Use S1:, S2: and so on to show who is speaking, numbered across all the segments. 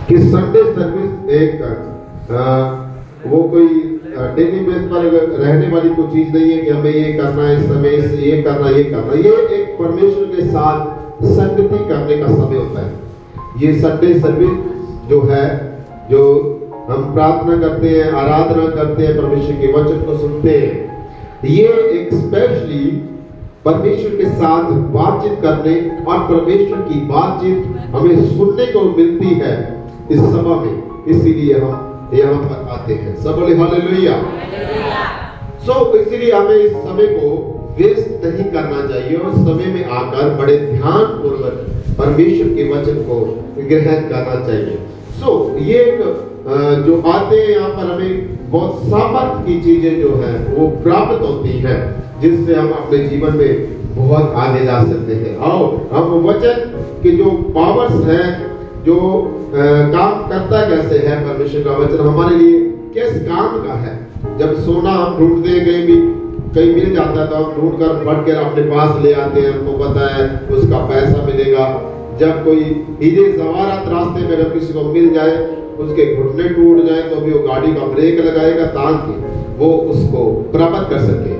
S1: कि Sunday service एक वो कोई डेली बेस पर रहने वाली कोई चीज नहीं है कि हमें ये करना है, इस समय ये करना, ये एक परमेश्वर के साथ संगति करने का समय होता है। ये संडे सर्विस जो है, जो हम प्रार्थना करते हैं, आराधना करते हैं, परमेश्वर के वचन को सुनते हैं, ये एक स्पेशली परमेश्वर के साथ बातचीत करने और परमेश्वर की बातचीत हमें सुनने को मिलती है इस सभा में, इसीलिए हम यहाँ पर आते हैं। सब बोले हालेलुया। इसीलिए हमें इस समय को वेस्ट नहीं करना चाहिए और समय में आकर बड़े ध्यान पूर्वक परमेश्वर के वचन को ग्रहण करना चाहिए। ये जो आते हैं यहाँ पर हमें बहुत सामर्थ की चीजें जो है वो प्राप्त होती है, जिससे हम अपने जीवन में बहुत आगे जा सकते हैं। आओ हम वचन के जो पावर्स है, जो काम करता कैसे है परमेश्वर का वचन हमारे लिए किस काम का है। जब सोना हम ढूंढते हैं, कहीं मिल जाता है तो हम ढूंढ कर फट कर अपने पास ले आते हैं, हमको पता है उसका पैसा मिलेगा। जब कोई हीरे जवाहरात रास्ते में अगर किसी को मिल जाए, उसके घुटने टूट जाए तो भी वो गाड़ी का ब्रेक लगाएगा ताकि वो उसको प्राप्त कर सके।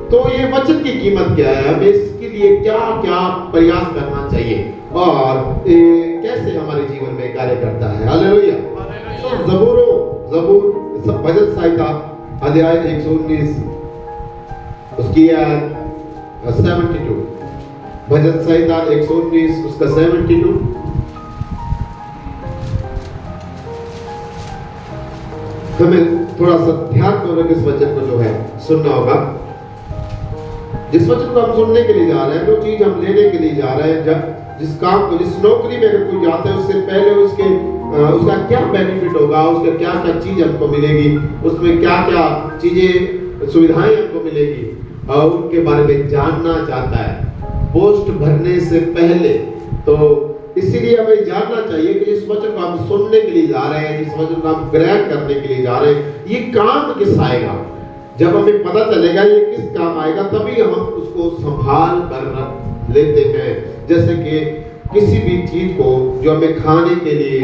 S1: तो ये वचन की कीमत क्या है, हमें इसके लिए क्या क्या प्रयास करना चाहिए और कैसे हमारे जीवन में कार्य करता है। हालेलुया। ज़बूर भजन संहिता अध्याय 119 उसकी 72, भजन संहिता 119 उसका 72। हमें थोड़ा सा ध्यान पूर्वक इस वचन को जो है सुनना होगा। जिस वचन को हम सुनने के लिए जा रहे हैं, जो चीज हम लेने के लिए जा रहे हैं, जब जिस काम को, जिस नौकरी में अगर कोई जाता है, उससे पहले उसका क्या बेनिफिट होगा, उसका क्या क्या चीज हमको मिलेगी, उसमें क्या क्या चीजें सुविधाएं हमको मिलेगी, और उनके बारे में जानना चाहता है पोस्ट भरने से पहले। तो इसीलिए हमें जानना चाहिए कि इस वचन को हम सुनने के लिए जा रहे हैं, इस वचन को हम ग्रहण करने के लिए जा रहे हैं, ये काम किस आएगा। जब हमें पता चलेगा ये किस काम आएगा, तभी हम उसको संभाल कर रख लेते हैं। जैसे कि किसी भी चीज को जो हमें खाने के लिए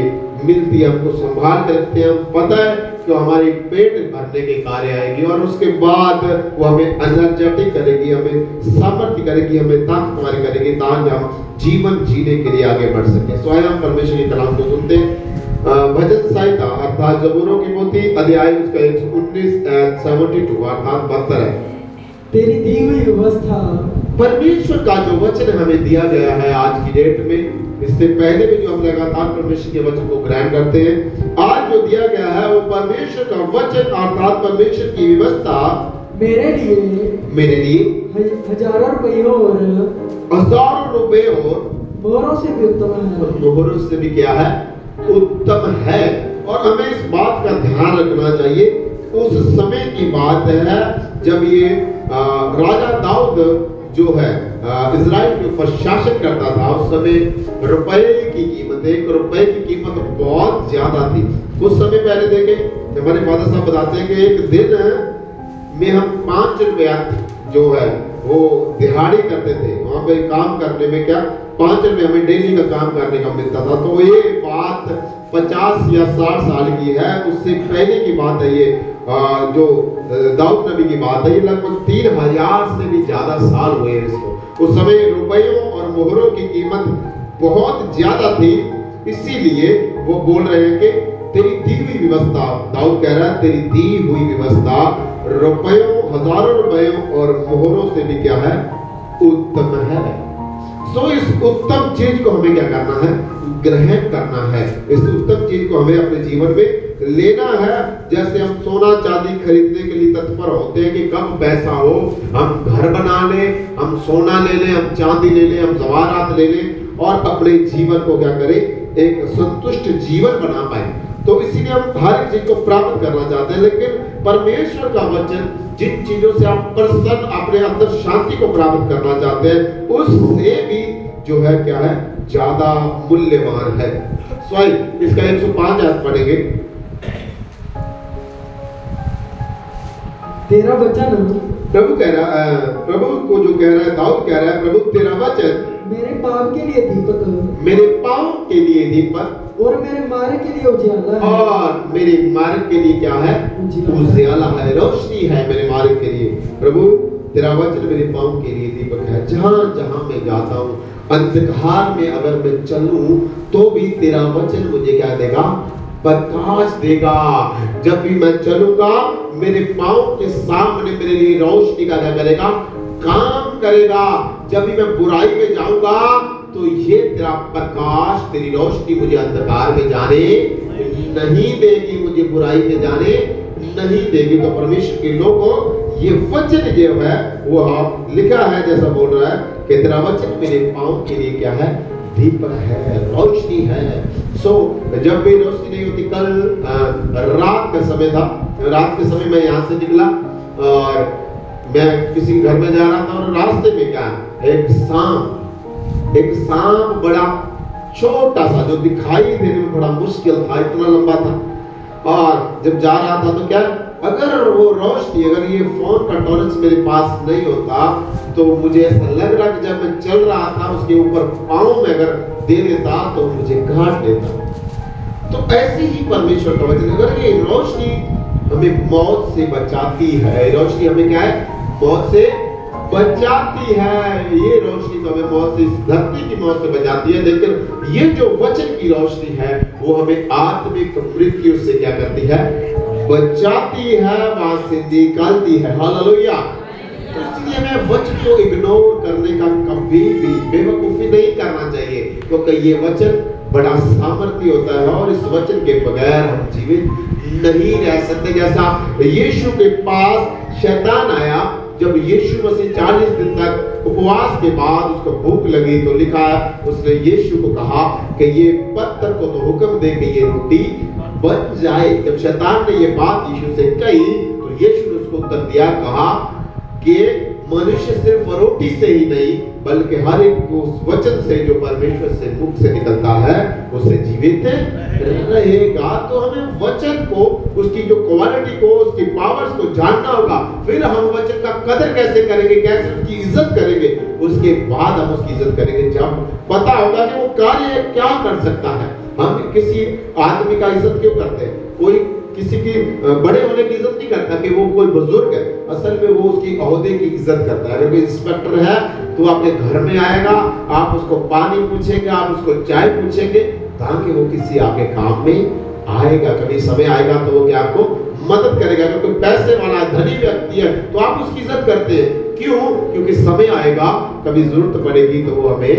S1: मिलती है, हमको संभाल कर रखते हैं। हम पता है कि हमारे पेट भरने के कार्य आएगी और उसके बाद वो हमें एनर्जेटिक करेगी, हमें सामर्थ्य करेगी, हमें ताकतवर करेगी, ताकि हम जीवन जीने के लिए आगे बढ़ सके। सो आइए हम परमेश्वर के कलाम को सुनते हैं। भजन संहिता अर्थात ज़बूरों की पोथी अध्याय उसका 119 72 अर्थात 72 है।
S2: तेरी दी हुई व्यवस्था,
S1: परमेश्वर का जो वचन हमें दिया गया है आज की डेट में, इससे पहले भी जो हम लगातार परमेश्वर के वचन को ग्रहण करते हैं, आज जो दिया गया है वो परमेश्वर का वचन अर्थात परमेश्वर की व्यवस्था
S2: मेरे लिए हजारों रुपए और मोहरों से भी उत्तम है।
S1: मोहरों से भी क्या है, उत्तम है। और हमें इस बात का ध्यान रखना चाहिए, उस समय की बात है जब ये राजा दाऊद जो है इजराइल के ऊपर शासन करता था। उस समय रुपए की कीमत, 1 रुपए की कीमत बहुत ज्यादा थी। कुछ समय पहले देखें, हमारे फादर साहब बताते हैं कि एक दिन में हम 5 रुपया जो है वो दिहाड़ी करते थे। वहां पे काम करने में क्या 5 रुपये हमें डेली का काम करने का मिलता था। तो ये बात 50 या 60 साल की है, उससे पहले की बात है। ये जो दाऊद नबी की बात है, ये लगभग 3000 से भी ज्यादा साल हुए इसको। उस समय रुपयों और मोहरों की कीमत बहुत ज्यादा थी, इसीलिए वो बोल रहे हैं कि तेरी दी हुई व्यवस्था, दाऊद कह रहा है तेरी दी हुई व्यवस्था रुपयों, हजारों रुपयों और मोहरों से भी क्या है, उत्तम है। सो इस उत्तम चीज को हमें क्या करना है, ग्रहण करना है। इस उत्तम चीज को हमें अपने जीवन में लेना है। जैसे हम सोना चांदी खरीदने के लिए तत्पर होते हैं कि कब पैसा हो, हम घर बना लें, हम सोना ले लें, हम चांदी ले लें, हम जवाहरात ले लें और अपने जीवन को क्या करें, एक संतुष्ट जीवन बना पाए। तो इसीलिए हम हर एक चीज को प्राप्त करना चाहते हैं, लेकिन परमेश्वर का वचन जिन चीजों से आप प्रसन्न, अपने अंदर शांति को प्राप्त करना चाहते हैं, उससे भी जो है क्या है, ज्यादा मूल्यवान है। इसका 105 आयत पढ़ेंगे।
S2: तेरा वचन,
S1: प्रभु कह रहा है, प्रभु को जो कह रहा है, दाऊद कह रहा है, प्रभु तेरा वचन
S2: मेरे पाँव के लिए दीपक,
S1: मेरे पाँव के लिए दीपक,
S2: और मेरे मार्ग के लिए उजियाला है।
S1: और मेरे मार्ग के लिए क्या है? उजियाला है, रोशनी है मेरे मार्ग के लिए। प्रभु तेरा वचन मेरे पाँव के लिए दीपक है। जहाँ जहाँ मैं जाता हूँ, अंधकार में अगर मैं चलूं तो भी तेरा वचन मुझे क्या देगा? प्रकाश देगा। जब भी मैं चलूंगा मेरे पाँव के सामने मेरे लिए रोशनी का क्या करेगा? काम करेगा। जब भी मैं बुराई में जाऊंगा तो ये तेरा प्रकाश, तेरी रोशनी मुझे अंधकार में जाने नहीं देगी, मुझे बुराई में जाने नहीं देगी। तो परमेश्वर के लोगों, ये वचन जो है वो लिखा है, जैसा बोल रहा है कि तेरा वचन मेरे पाँव के लिए क्या है? दीपक है, रोशनी है। जब भी रोशनी नहीं होती, कल रात का समय था, रात के समय मैं यहाँ से निकला और मैं किसी घर में जा रहा था और रास्ते में क्या एक सांप बड़ा छोटा सा, जो दिखाई देने में बड़ा मुश्किल था, इतना लंबा था। और जब जा रहा था तो क्या, अगर वो रोशनी, अगर ये फोन का टॉर्च मेरे पास नहीं होता तो मुझे ऐसा लग रहा कि जब मैं चल रहा था उसके ऊपर पाँव में अगर दे देता तो मुझे काट लेता। तो ऐसे ही परमेश्वर का वचन, अगर ये रोशनी हमें मौत से बचाती है, रोशनी हमें क्या है? मौत से बचाती है। ये रोशनी तो हमें मौत से, इस धरती की मौत से बचाती है, लेकिन ये जो वचन की रोशनी है वो हमें आत्मिक मृत्यु से क्या करती है? बचाती है, वहां से निकालती है। हालेलुया। तो इसलिए हमें वचन को इग्नोर करने का कभी भी बेवकूफी नहीं करना चाहिए, क्योंकि ये वचन बड़ा सामर्थ्य होता है और इस वचन के बगैर हम जीवित नहीं रह सकते। जैसा यीशु के पास शैतान आया, जब यीशु मसीह 40 दिन तक उपवास के बाद उसको भूख लगी तो लिखा है, उसने यीशु को कहा कि ये पत्थर को तो हुक्म दे कि ये रोटी बन जाए। जब शैतान ने ये बात यीशु से कही तो यीशु ने उसको उत्तर दिया, कहा कि मनुष्य सिर्फ रोटी से ही नहीं बल्कि हर एक उस वचन से जो परमेश्वर से मुख से निकलता है उससे जीवित रहेगा। तो हमें वचन को, उसकी जो क्वालिटी को, उसकी पावर्स को जानना होगा। फिर हम वचन का कदर कैसे करेंगे, कैसे उसकी इज्जत करेंगे, उसके बाद हम उसकी इज्जत करेंगे जब पता होगा कि वो कार्य क्या कर सकता है। हम किसी आदमी का इज्जत क्यों करते हैं? कोई किसी की बड़े होने की इज्जत नहीं करता कि वो कोई बुजुर्ग है, असल में वो उसकी ओहदे की इज्जत करता है। अगर कोई इंस्पेक्टर है तो आपके घर में आएगा, आप उसको पानी पूछेंगे, आप उसको चाय पूछेंगे, ताकि वो किसी आपके काम में आएगा। कभी समय आएगा तो वो क्या आपको मदद करेगा। अगर कोई पैसे वाला धनी व्यक्ति है तो आप उसकी इज्जत करते हैं, क्यों? क्योंकि समय आएगा, कभी जरूरत पड़ेगी तो वो हमें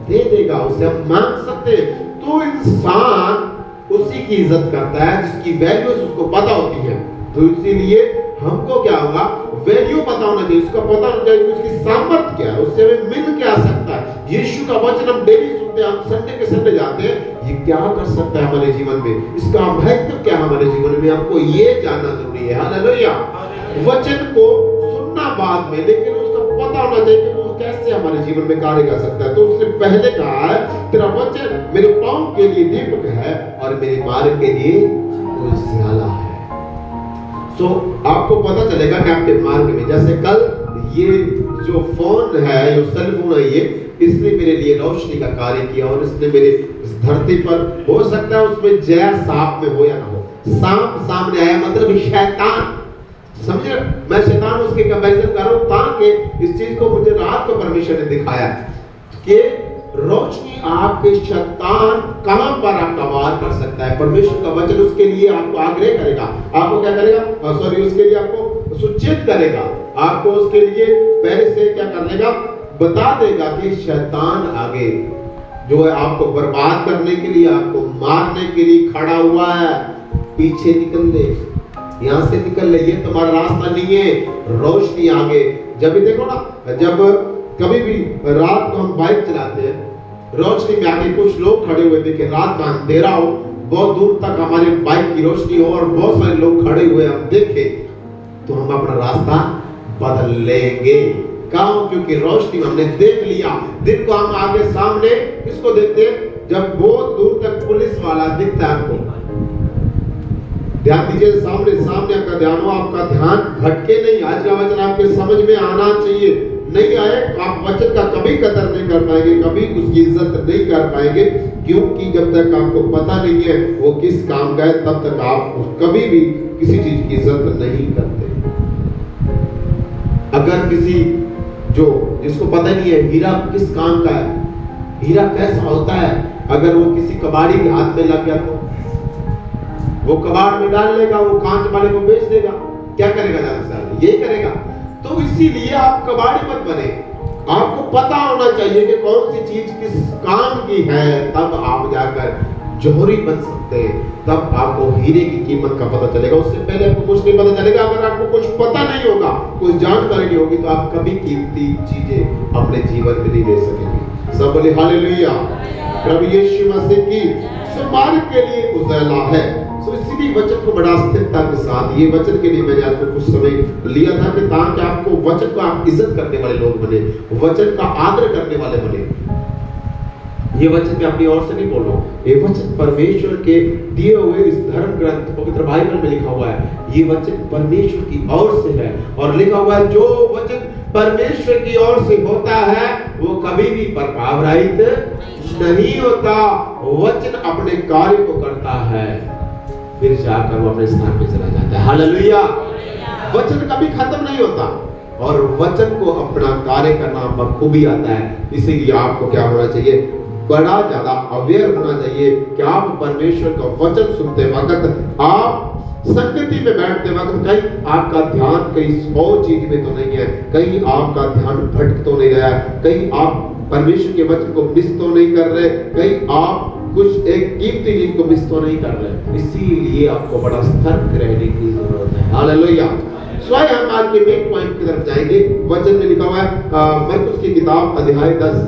S1: दे देगा, उससे हम मांग सकते हैं। तो इंसान उसी की इज्जत करता है जिसकी वैल्यू उसको पता होती है। तो इसीलिए हमको क्या होगा? वैल्यू पता होना चाहिए, उसका पता होना चाहिए कि उसकी सामर्थ्य क्या है, उससे हमें मिल क्या सकता है। यीशु का वचन हम डेली सुनते हैं, हम संडे के संडे जाते हैं, ये क्या कर सकता है हमारे जीवन में, इसका महत्व क्या है हमारे जीवन में, हमको ये जानना जरूरी है। हालेलुया। वचन को सुनना बाद में, लेकिन उसका पता होना चाहिए कि वो कैसे हमारे जीवन में कार्य कर सकता है। तो उसने पहले कहा है, तेरा वचन मेरे पाँव के लिए दीपक है और मेरे मार्ग के लिए उजियाला है। तो आपको पता चलेगा कि आपके मार्ग में, जैसे कल ये जो फोन है, जो सेल फोन है, ये इसने मेरे लिए रोशनी का कार्य किया और इसने मेरे इस धरती पर, हो सकता है उसमें जहर सांप में हो या ना हो, सांप सामने आया मतलब शैतान, समझे? मैं शैतान उसके कंपैरिजन कर रहा हूं ताकि इस चीज को मुझे रात को परमेश्वर ने दिखाया कि रोशनी आपके शैतान कहां पर आपका वार कर सकता है। परमेश्वर का वचन उसके लिए आपको आग्रह करेगा, आपको क्या करेगा? उसके लिए आपको सूचित करेगा, आपको उसके लिए पहले से क्या कर लेगा? बता देगा कि शैतान आगे जो है आपको बर्बाद करने के लिए, आपको मारने के लिए खड़ा हुआ है। पीछे निकल ले, यहाँ से निकल ले, ये तुम्हारा रास्ता नहीं है। रोशनी आगे। जब भी देखो ना, जब कभी भी रात को हम बाइक चलाते हैं, रोशनी में आगे कुछ लोग खड़े हुए देखे, रात का अंधेरा हो, बहुत दूर तक हमारे बाइक की रोशनी हो और बहुत सारे लोग खड़े हुए हम देखे, तो हम अपना रास्ता बदल लेंगे। क्यों? क्योंकि रोशनी हमने देख लिया। दिन को हम आगे सामने किसको देखते हैं? जब बहुत दूर तक पुलिस वाला दिखता है आपको, ध्यान दीजिए, सामने आपका ध्यान हो, आपका ध्यान भटके नहीं। आज का वचन आपके समझ में आना चाहिए। नहीं आए, आप वचन का कभी कदर नहीं कर पाएंगे, कभी उसकी इज्जत नहीं कर पाएंगे, क्योंकि जब तक आपको पता नहीं है वो किस काम का है, तब तक आप कभी भी किसी चीज की इज्जत नहीं करते। अगर किसी जिसको पता नहीं है हीरा किस काम का है, हीरा कैसा होता है, अगर वो किसी कबाड़ी के हाथ में लग गया तो वो कबाड़ में डाल लेगा, वो कांच वाले को बेच देगा, क्या करेगा ज्यादा से ज्यादा यही करेगा। तो इसीलिए आप कबाड़ी मत बने, आपको पता होना चाहिए कि कौन सी चीज किस काम की है, तब आप जाकर जौहरी बन सकते हैं, तब आपको हीरे की कीमत का पता चलेगा। उससे पहले आपको कुछ नहीं पता चलेगा। अगर आपको कुछ पता नहीं होगा, कुछ जानकारी नहीं होगी, तो आप कभी कीमती चीजें अपने जीवन में नहीं ले सकेंगे। सब बोले हालेलुया। प्रभु यीशु मसीह की समाज के लिए उजाला है। सो इसीलिए वचन को बड़ा स्थिरता के साथ, ये वचन के लिए मैंने आज कुछ समय लिया था कि ताकि आपको वचन को आप इज्जत करने वाले लोग बने, वचन का आदर करने वाले बने। ये वचन मैं अपनी ओर से नहीं बोल रहा हूँ, ये वचन परमेश्वर के दिए हुए इस धर्म ग्रंथ पवित्र बाइबल में लिखा हुआ है। ये वचन परमेश्वर की ओर से है और लिखा हुआ है, जो वचन परमेश्वर की ओर से होता है वो कभी भी प्रभावरहित नहीं होता। वचन अपने कार्य को करता है, फिर जाकर वो अपने स्थान पे चला जाता है। हालेलुया। वचन कभी खत्म नहीं होता और वचन को अपना कार्य करना बखूबी आता है। इसीलिए आपको क्या होना चाहिए, बड़ा ज्यादा अवेयर होना चाहिए कि आप परमेश्वर का वचन सुनते वक्त, आप संगति में बैठते वक्त कहीं आपका ध्यान कहीं 100 चीज में तो नहीं है, कहीं आपका ध्यान भटक तो नहीं रहा है, कहीं आप परमेश्वर के वचन को मिस तो नहीं कर रहे, कहीं आप कुछ एक कीमती चीज को मिस तो नहीं कर रहे। इसीलिए आपको बड़ा सतर्क रहने की जरूरत है। हालेलुया। स्वयं हम आज के मेन पॉइंट की तरफ जाएंगे। वचन में लिखा हुआ है मरकुस की किताब अध्याय 10।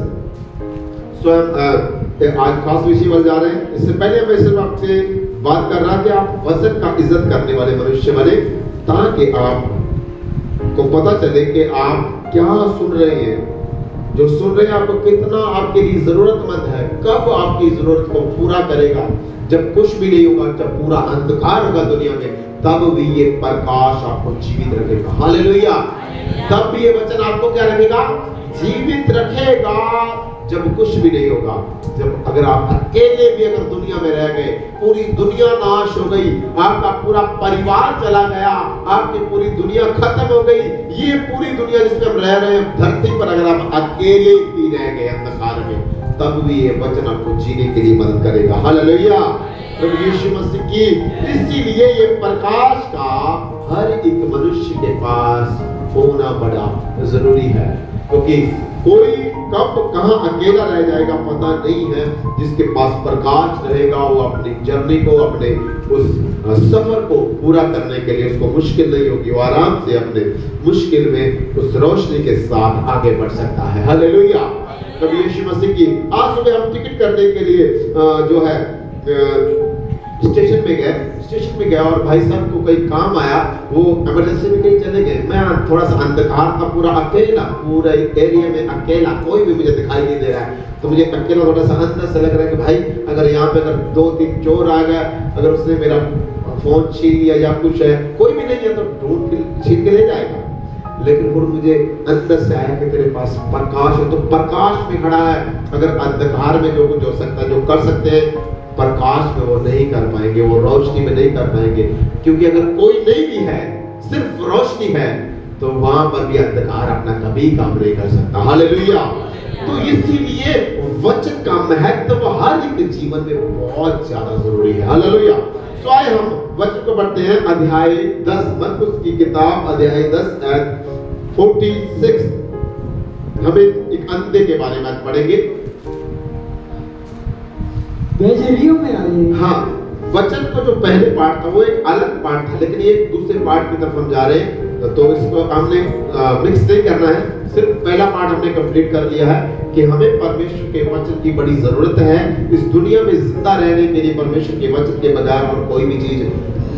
S1: स्वयं आज खास विषय पर जा रहे हैं। इससे पहले मैं सिर्फ आपसे बात कर रहा कि आप वचन का इज्जत करने वाले मनुष्य बने, ताकि आपको पता चले कि आप क्या सुन रहे हैं, जो सुन रहे हैं आपको कितना आपके लिए जरूरतमंद है, कब आपकी जरूरत को पूरा करेगा। जब कुछ भी नहीं होगा, जब पूरा अंधकार होगा दुनिया में, तब भी ये प्रकाश आपको जीवित रखेगा। हालेलुया। तब भी ये वचन आपको क्या रखेगा, जीवित रखेगा। जब कुछ भी नहीं होगा, जब अगर आप अकेले भी अगर दुनिया में रह गए, पूरी दुनिया नाश हो गई, आपका पूरा परिवार चला गया, आपकी पूरी दुनिया खत्म हो गई, ये पूरी दुनिया जिसमें हम रह रहे हैं धरती पर, अगर आप अकेले भी रह गए अंधकार में, तब भी ये वचन आपको जीने के लिए मदद करेगा। हालेलुया। प्रभु यीशु मसीह की, इसीलिए ये प्रकाश का हर एक मनुष्य के पास होना बड़ा जरूरी है, क्योंकि कोई कब कहां अकेला रह जाएगा पता नहीं है। जिसके पास प्रकाश रहेगा वो अपनी जर्नी को, अपने उस सफर को पूरा करने के लिए उसको मुश्किल नहीं होगी, वो आराम से अपने मुश्किल में उस रोशनी के साथ आगे बढ़ सकता है। हालेलुया। प्रभु यीशु मसीह की, आज सुबह हम टिकट करने के लिए जो है स्टेशन में गया और भाई साहब को कोई काम आया, वो इमरजेंसी में कहीं चले गए। मैं थोड़ा सा अंधकार था, पूरा अकेला, पूरे एरिया में अकेला, कोई भी मुझे दिखाई नहीं दे रहा है। तो मुझे अकेला थोड़ा सा अंदर से लग रहा है कि भाई अगर यहाँ पे अगर 2-3 चोर आ गए, अगर उसने मेरा फोन छीन लिया या कुछ है, कोई भी नहीं है तो ढूंढ के छीन के ले जाएगा। लेकिन फिर मुझे अंदर से आया कि तेरे पास प्रकाश है, तो प्रकाश में खड़ा है। अगर अंधकार में जो कुछ हो सकता है, जो कर सकते हैं, प्रकाश में वो नहीं कर पाएंगे, वो रोशनी में नहीं कर पाएंगे। क्योंकि अगर कोई नहीं भी है, सिर्फ रोशनी है, तो वहां पर भी अंधकार अपना कभी काम नहीं कर सकता। हालेलुया। तो इसीलिए वचन का महत्व हर एक जीवन में बहुत ज्यादा जरूरी है। हालेलुया। तो आइए हम वचन को पढ़ते हैं। अध्याय 10, मरकुस की किताब अध्याय 10 आयत 46। हमें एक अंधे के बारे में पढ़ेंगे।
S2: बेजरियों में आए।
S1: हाँ, वचन को जो पहले पार्ट था वो एक अलग पार्ट था, लेकिन ये दूसरे पार्ट की तरफ हम जा रहे हैं, तो इसको हमने मिक्स नहीं करना है। सिर्फ पहला पार्ट हमने कंप्लीट कर लिया है कि हमें परमेश्वर के वचन की बड़ी जरूरत है। इस दुनिया में जिंदा रहने के लिए परमेश्वर के वचन के बगैर और कोई भी चीज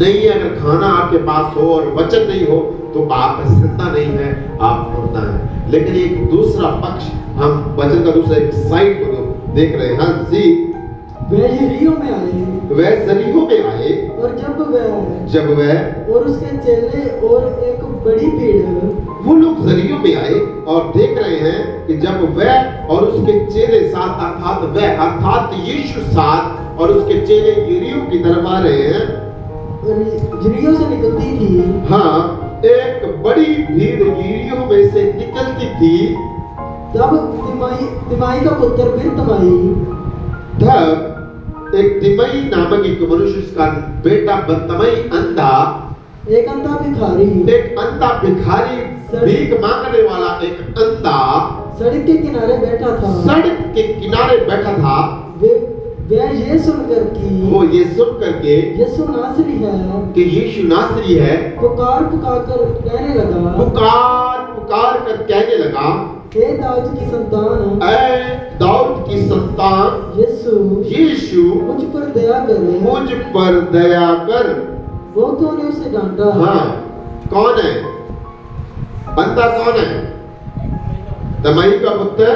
S1: नहीं है। अगर खाना आपके पास हो और वचन नहीं हो तो आप जिंदा नहीं है, आप मुर्दा है। लेकिन एक दूसरा पक्ष, हम वचन का दूसरा एक साइड को देख रहे हैं। हाँ जी।
S2: वे यरीहो में आए,
S1: वे यरीहो में आए,
S2: और जब वह
S1: और उसके
S2: चेले और एक बड़ी भीड़
S1: वो लोग जरियों में आए और देख रहे हैं कि जब वह और उसके चेले साथ अर्थात यीशु साथ और उसके चेले यरीहो की तरफ आ रहे हैं।
S2: यरीहो से निकलती थी।
S1: हाँ, एक बड़ी भीड़ यरीहो में से निकलती थी।
S2: तब तिमाई का पुत्र फिर तमाई,
S1: तब एक तिमई नामक एक मनुष्य का बेटा बतमई अंधा,
S2: एक अंधा भिखारी
S1: भीख मांगने वाला एक अंधा
S2: सड़क के किनारे बैठा था। वह ये सुनकर कि यीशु नासरी है
S1: कि यीशु नासरी है,
S2: पुकार कर कहने लगा, हे दाऊद की संतान
S1: यीशु
S2: मुझ पर दया कर। वो तो ने उसे डांटा।
S1: हाँ, कौन है अंधा? कौन है? तमई का पुत्र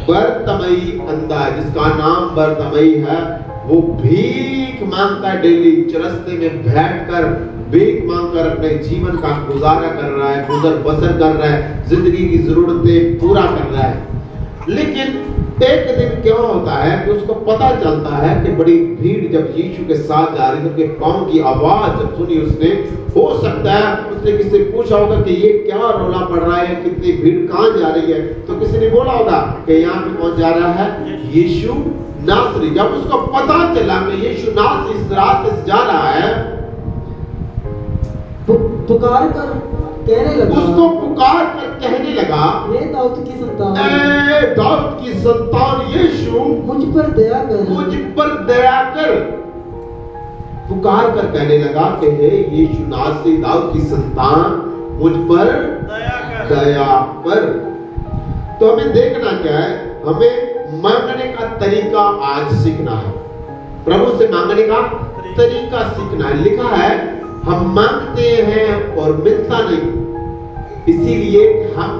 S1: बरतमई अंधा, जिसका नाम बरतमई है। वो भीख मांगता है, डेली चरस्ते में बैठकर भीख मांगकर अपने जीवन का गुजारा कर रहा है, गुजर बसर कर रहा है, जिंदगी की जरूरतें पूरा कर रहा है। लेकिन एक दिन क्या होता है कि उसको पता चलता है कि बड़ी भीड़ जब यीशु के साथ जा रही है, उनके पांव की आवाज जब सुनी उसने, हो सकता है उसने किसी से पूछा होगा कि ये क्या रौला पड़ रहा है, कितनी भीड़ कहाँ जा रही है, तो किसी ने बोला होगा कि यहाँ पे कौन जा रहा है? यीशु नासरी। जब उसको पता चला कि यीशु नासरी इस रास्ते से जा रहा है,
S2: पुकार कर
S1: कहने लगा,
S2: हे दाऊद की
S1: संतान यीशु
S2: मुझ पर दया कर।
S1: पुकार कर कहने लगा कि हे यीशु नासरी, दाऊद की संतान, मुझ पर दया कर। तो हमें देखना क्या है? हमें मांगने का तरीका आज सीखना है। प्रभु से मांगने का तरीका सीखना है। लिखा है हम मांगते हैं और मिलता नहीं, इसीलिए हम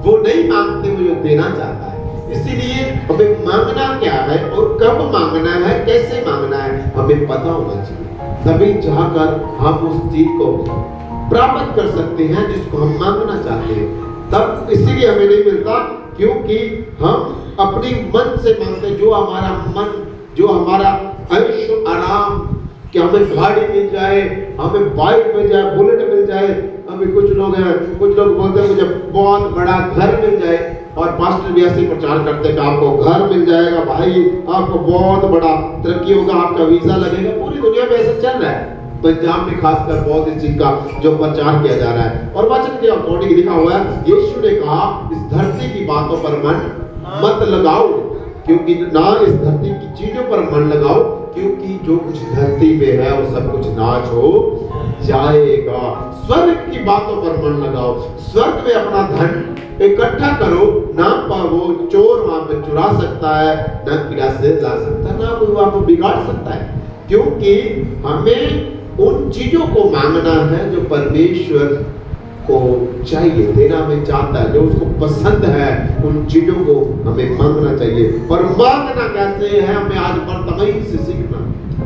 S1: वो नहीं मांगते, वो जो देना चाहता है। इसीलिए हमें मांगना क्या है और कब मांगना है, कैसे मांगना है, हमें पता होना चाहिए। तभी जाकर हम उस चीज को प्राप्त कर सकते हैं जिसको हम मांगना चाहते हैं। तब इसीलिए हमें नहीं मिलता क्योंकि हम अपनी मन से मांगते, जो हमारा ऐशो आराम, कि हमें गाड़ी मिल जाए, हमें बाइक मिल जाए, बुलेट मिल जाए। अभी कुछ लोग बोलते हैं मुझे बहुत बड़ा घर मिल जाए, और पास्टर भी ऐसे प्रचार करते हैं कि आपको घर मिल जाएगा भाई, आपको बहुत बड़ा तरक्की होगा, आपका वीजा लगेगा। पूरी दुनिया में ऐसा चल रहा है, पंजाब में खासकर बहुत इस चीज का जो प्रचार किया जा रहा है। और वचन के अकॉर्डिंग लिखा हुआ है, यीशु ने कहा इस धरती की बातों पर मन मत लगाओ, क्योंकि ना इस धरती की चीजों पर मन लगाओ, क्योंकि जो कुछ धरती में है वो सब कुछ नाश हो जाएगा। स्वर्ग की बातों पर मन लगाओ, स्वर्ग में अपना धन इकट्ठा करो, ना वो चोर वहां पे चुरा सकता है, ना कीड़ा से ला सकता है, ना कोई वहां पर बिगाड़ सकता है। क्योंकि हमें उन चीजों को मांगना है जो परमेश्वर को चाहिए, देना हमें चाहता है, जो उसको पसंद है, उन चीजों को हमें मांगना चाहिए। और मांगना कैसे है, हमें आज बरतमई से सीखना।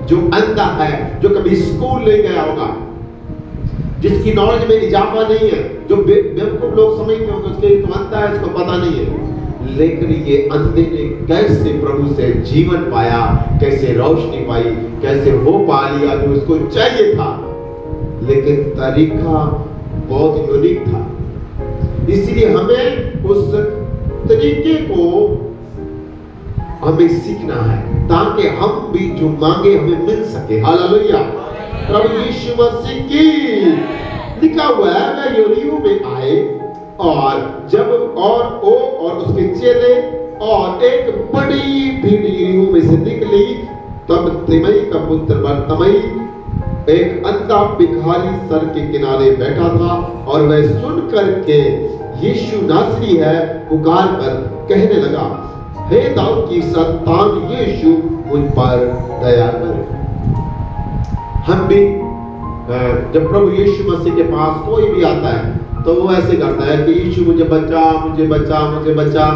S1: जो अंधा है, जो कभी स्कूल नहीं गया होगा, जिसकी नॉलेज में इजाफा नहीं है, जो बेवकूफ लोग समझते होंगे उसके तो अंधा है, उसको पता नहीं है। लेकिन ये अंधे ने कैसे प्रभु से जीवन पाया, कैसे रोशनी पाई, कैसे वो पा लिया जो उसको चाहिए था। लेकिन तरीका बहुत यूनिक था, इसलिए हमें उस तरीके को हमें सीखना है ताकि हम भी जो मांगे हमें मिल सके। हालेलुया, प्रभु यीशु मसीह की। लिखा हुआ है वह यरीहो में आए, और जब और उसके चेले और एक बड़ी भीड़ यरीहो में से निकली, तब तिमई का पुत्र बरतमई एक अंधा भिखारी सड़क के किनारे बैठा था, और वह सुन करके यीशु नासरी है पुकार कर कहने लगा, हे दाऊद की संतान यीशु मुझ पर दया कर। हम भी जब प्रभु यीशु मसीह के पास कोई भी आता है तो वो ऐसे करता है कि यीशु मुझे बचा, मुझे बचा, मुझे बचा।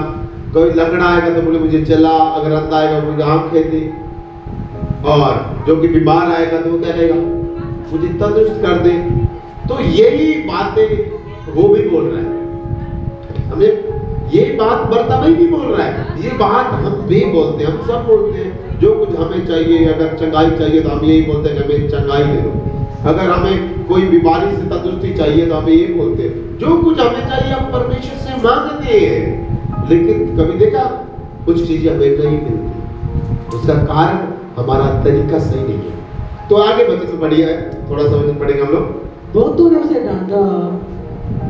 S1: कोई लंगड़ा आएगा तो बोले मुझे चला, अगर अंधा आएगा तो मुझे आंखें दे, और जो कि बीमार आएगा तो वो क्या कहेगा मुझे तंदुरुस्त कर दे। तो यही बातें वो भी बोल रहा है। हमें ये बात बर्तमई भी बोल रहा है, ये बात हम भी बोलते हैं, हम सब बोलते हैं। जो कुछ हमें चाहिए, अगर चंगाई चाहिए तो हम यही बोलते हैं कि हमें चंगाई दे दो। अगर हमें कोई बीमारी से तंदुरुस्ती चाहिए तो हम ये बोलते हैं। जो कुछ हमें चाहिए हम परमेश्वर से मांगते हैं, लेकिन कभी देखा कुछ चीजें हमें नहीं मिलती, उसका कारण हमारा तरीका सही नहीं है। तो आगे वचन पढ़िए, थोड़ा सा वचन पढ़ेंगे हम लोग।
S2: बहुतों ने उसे डांटा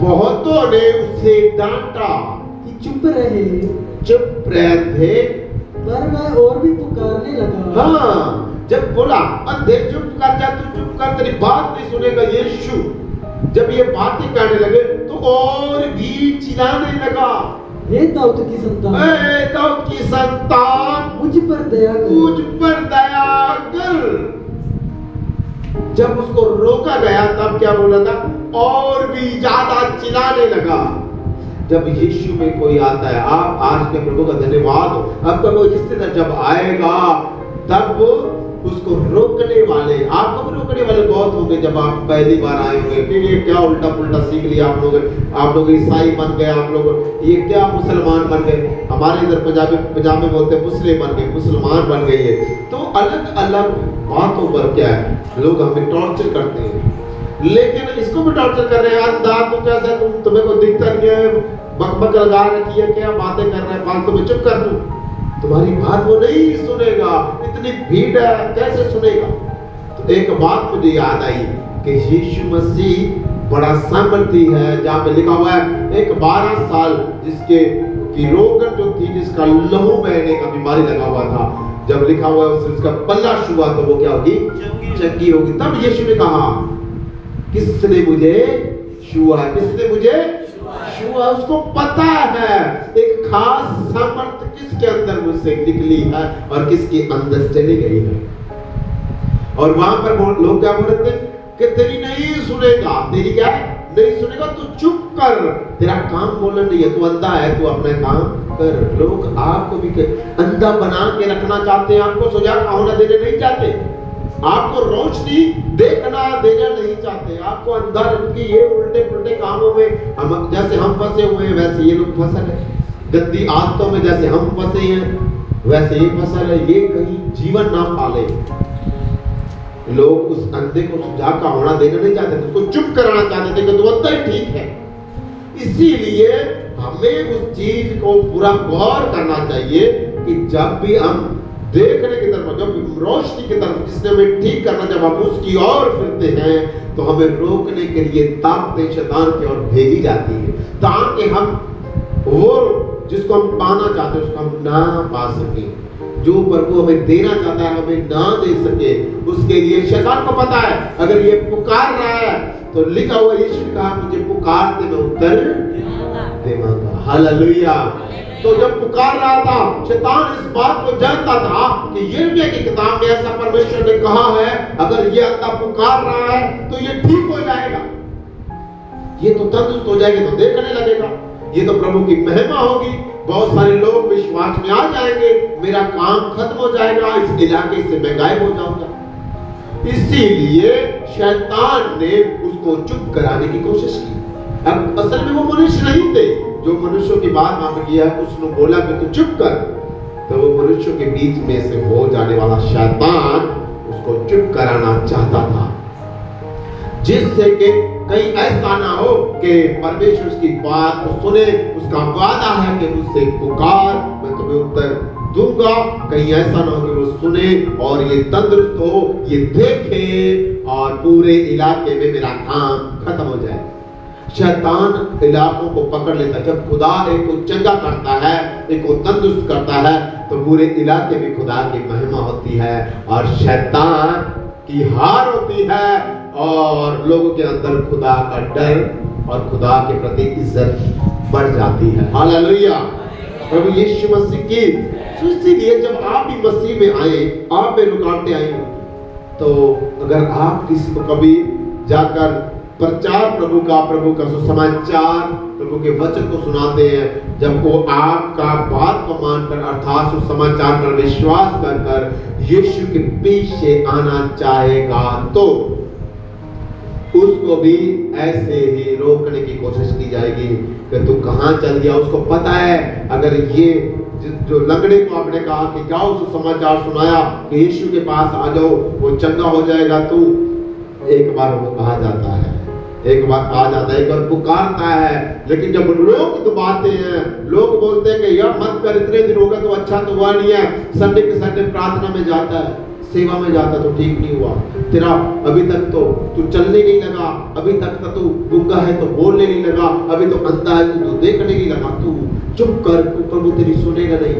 S1: बहुतों ने उसे डांटा
S2: कि चुप रहे,
S1: चुप रहते,
S2: पर वह और भी पुकारने लगा।
S1: हाँ, जब बोला अंधे चुप कर जा, तू चुप कर, तेरी बात नहीं सुनेगा यीशु, जब ये बातें करने लगे तो और भी चिल्लाने लगा,
S2: हे दाऊद की संतान,
S1: हे दाऊद की संतान,
S2: मुझ पर दया कर,
S1: मुझ पर दया कर। जब उसको रोका गया तब क्या बोला था? और भी ज्यादा चिल्लाने लगा। जब यीशु में कोई आता है, आप आज के प्रभु का धन्यवाद हो, आपका कोई रिश्तेदार जब आएगा तब उसको रोकने वाले, आपको भी रोकने वाले बहुत होंगे। जब आप पहली बार आए होंगे कि ये क्या उल्टा पुल्टा सीख लिया आप लोग ईसाई बन गए, आप लोग ये क्या मुसलमान बन गए। हमारे इधर पंजाब में बोलते हैं मुस्लिम बन गए, मुसलमान बन गए। तो अलग अलग बातों पर क्या है, लोग हमें टॉर्चर करते हैं, लेकिन इसको भी टॉर्चर कर रहे हैं। अंधा तो कैसे, तुम्हें कोई दिखता नहीं है, बकबक लगा रखी है, क्या बातें कर रहे हैं फालतू में, चुप कर दूं, तुम्हारी बात वो नहीं सुनेगा, इतनी भीड़ है कैसे सुनेगा। तो एक बात मुझे याद आई कि यीशु मसीह बड़ा सामर्थी है, जहाँ पे लिखा हुआ है एक 12 साल जिसके की रोगन जो थी, जिसका लहू बहने का बीमारी लगा हुआ था, जब लिखा हुआ है उसका पल्ला छुआ तो वो क्या होगी? चंगी होगी। तब यीशु ने कहा किसने मुझे छुआ, किसने मुझे छुआ। उसको पता है एक खास सामर्थ किसके अंदर मुझसे निकली है और किसके अंदर चली गई है। और वहां पर लोग क्या बोल रहे थे कि तेरी नहीं सुनेगा, तेरी क्या है नहीं सुनेगा, तू चुप कर, तेरा काम बोलना नहीं है, तू अंधा है, तू अपना काम कर। लोग आपको भी अंधा बना के रखना चाहते हैं, आपको सुजाग होना देने नहीं चाहते, आपको रोशनी देखना देना नहीं चाहते, आपको अंदर की ये उल्टे पुल्टे कामों में हम जैसे हम फंसे हुए हैं वैसे ये लोग फंसल है, गंदी आदतों में जैसे हम फंसे हैं वैसे ये फसल है। ये कहीं जीवन ना पाले। लोग उस अंधे को सुजाग का होना देना नहीं चाहते, उसको चुप कराना चाहते थे कि तू अंधा ही ठीक है। इसीलिए हमें उस चीज को पूरा गौर करना चाहिए कि जब भी हम देखने की तरफ, जब रोशनी की तरफ जिसने हमें ठीक करना, जब हम उसकी ओर फिरते हैं तो हमें रोकने के लिए ताकतें शैतान की ओर भेजी जाती है, ताकि हम वो जिसको हम पाना चाहते हैं उसको हम ना पा सके, जो प्रभु हमें देना चाहता है हमें ना दे सके। उसके लिए शैतान को पता है अगर ये पुकार रहा है तो लिखा हुआ यीशु ने कहा मुझे पुकारते मैं उत्तर देवांगा। हालेलुया। तो जब पुकार रहा था शैतान इस बात को जानता था कि यिर्मयाह की किताब में ऐसा परमेश्वर ने कहा है अगर ये अंधा पुकार रहा है तो ये ठीक हो जाएगा, ये तो तंदुरुस्त हो जाएगा, तो देखने लगेगा, ये तो प्रभु की महिमा होगी, बहुत सारे लोग विश्वास में आ जाएंगे, मेरा काम खत्म हो जाएगा, इस इलाके से मैं गायब हो जाऊंगा। इसीलिए शैतान ने उसको चुप कराने की कोशिश की। अब असल में वो मनुष्य नहीं थे जो मनुष्यों की बात मान किया, उसने बोला कि तू चुप कर, तो वो मनुष्यों के बीच में से हो जाने वाला शैतान उसको चुप कराना चाहता था, जिससे कि कहीं ऐसा ना हो कि परमेश्वर उसकी बात को सुने। उसका वादा है कि मुझसे पुकार मैं तुम्हें उत्तर दूंगा, कहीं ऐसा ना हो कि वो सुने और ये तंदुरुस्त हो, ये देखे और पूरे इलाके में मेरा काम खत्म हो जाए। शैतान इलाकों को पकड़ लेता है। जब खुदा एक को चंगा करता है, एक को तंदुरुस्त करता है, तो पूरे इलाके में खुदा की महिमा होती है और शैतान की हार होती है और लोगों के अंदर खुदा का डर और खुदा के प्रति इज्जत बढ़ जाती है। हालेलुया। प्रभु यीशु मसीह की। इसीलिए जब आप भी मसीह में आए, आप में रुकावटें आई हो, तो अगर आप किसी को कभी जाकर प्रचार प्रभु का सुसमाचार प्रभु के वचन को सुनाते हैं, जब वो आपका बात को मानकर अर्थात सुसमाचार पर विश्वास कर यीशु के पीछे आना चाहेगा, तो उसको भी ऐसे ही रोकने की कोशिश की जाएगी कि तू कहां चल गया। उसको पता है अगर ये जो लंगड़े को आपने कहा कि क्या उसे समाचार सुनाया कि यीशु के पास आ जाओ वो चंगा हो जाएगा, तू एक बार वो आ जाता है, एक बार आ जाता है, एक बार पुकारता है। लेकिन जब लोग दबाते हैं, लोग बोलते हैं कि यह मत कर, इतने दिन हो गए तो अच्छा तो हुआ नहीं है, संडे के संडे प्रार्थना में जाता है, सेवा में जाता तो ठीक नहीं हुआ, तेरा अभी तक तो तू चलने नहीं लगा, अभी तक तो तू गूंगा है तो बोलने नहीं लगा, अभी तो अंधा है तो देखने नहीं लगा, तू चुप कर, प्रभु तेरी सुनेगा नहीं।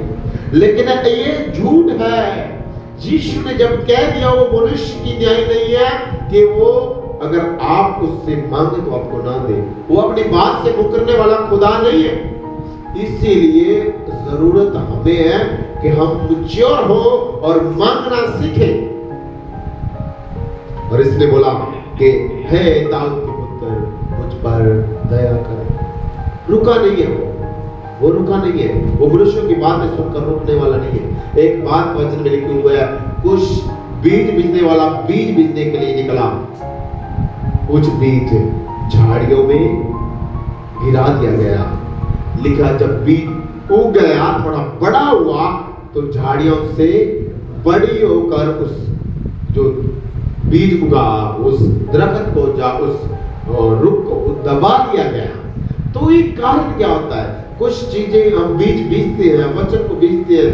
S1: लेकिन ये झूठ है। यीशु ने जब कह दिया वो मनुष्य की न्याय नहीं है कि वो अगर आप उससे मांगे तो आपको ना दे, वो अपनी बात से मुकरने वाला खुदा नहीं है। इसीलिए जरूरत हमें है कि हम मैच्योर हो और मांगना सीखें। और इसने बोला कि हे दाऊद के पुत्र मुझ पर दया कर। रुका नहीं है वो रुका नहीं है, वो मनुष्यों की बातें सुनकर रुकने वाला नहीं है। एक बात वचन में लिखी हुई है, कुछ बीज बीजने वाला बीज बीजने के लिए निकला, कुछ बीज झाड़ियों में गिरा दिया गया। लिखा जब बीज उग गया, थोड़ा बड़ा हुआ, तो झाड़ियों से बड़ी होकर उस जो बीज उगा उस दरख्त को उस रुख को दबा दिया गया। तो एक कारण क्या होता है, कुछ चीजें हम बीज बीजते हैं, वचन को बीजते हैं,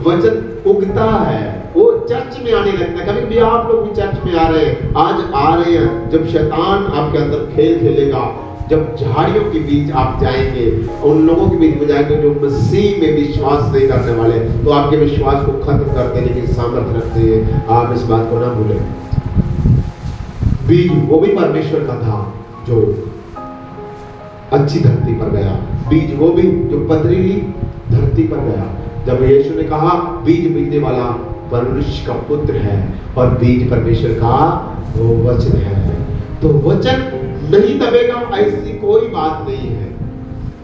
S1: वचन उगता है, वो चर्च में आने लगता है। कभी भी आप लोग भी चर्च में आ रहे हैं, आज आ रहे हैं, जब शैतान आपके अंदर खेल खेलेगा, जब झाड़ियों के बीच आप जाएंगे, उन लोगों के बीच में जाएंगे जो मसीह में विश्वास नहीं करने वाले, तो आपके विश्वास को खत्म कर देने की सामर्थ्य रखते हैं। आप इस बात को ना भूलें। बीज वो भी परमेश्वर का था जो अच्छी धरती पर गया, बीज वो भी जो पथरीली धरती पर गया। जब यीशु ने कहा बीज बीजने वाला मनुष्य का पुत्र है और बीज परमेश्वर का वो वचन है, तो वचन नहीं दबेगा ऐसी कोई बात नहीं है,